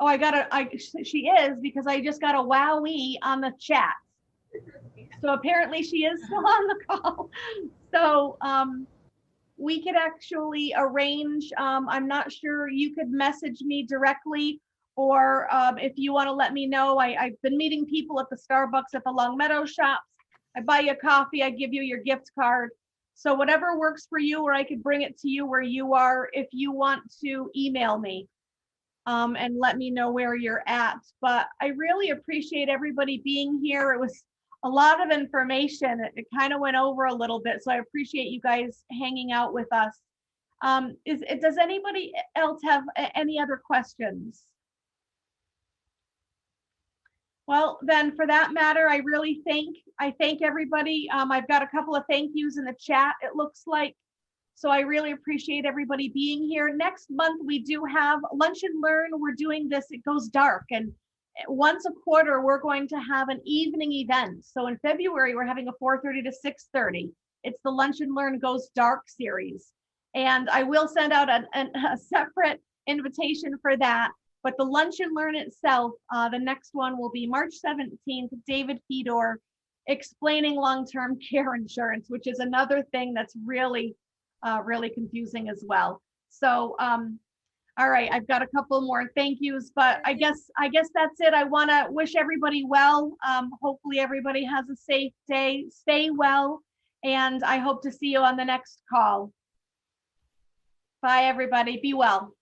Oh, she is, because I just got a wowee on the chat. So apparently she is still on the call. So we could actually arrange, I'm not sure, you could message me directly, or if you want to let me know. I've been meeting people at the Starbucks at the Long Meadow shops. I buy you a coffee, I give you your gift card. So whatever works for you, or I could bring it to you where you are if you want to email me and let me know where you're at. But I really appreciate everybody being here. It was a lot of information. It kind of went over a little bit, so I appreciate you guys hanging out with us. Does anybody else have any other questions? Well, then for that matter, I thank everybody. I've got a couple of thank yous in the chat, it looks like. So I really appreciate everybody being here. Next month, we do have Lunch and Learn. We're doing this, it goes dark. And once a quarter, we're going to have an evening event. So in February, we're having a 4:30 to 6:30. It's the Lunch and Learn Goes Dark series. And I will send out a separate invitation for that. But the Lunch and Learn itself, the next one will be March 17th, David Fedor explaining long-term care insurance, which is another thing that's really confusing as well. So, all right, I've got a couple more thank yous, but I guess that's it. I want to wish everybody well. Hopefully everybody has a safe day. Stay well, and I hope to see you on the next call. Bye, everybody. Be well.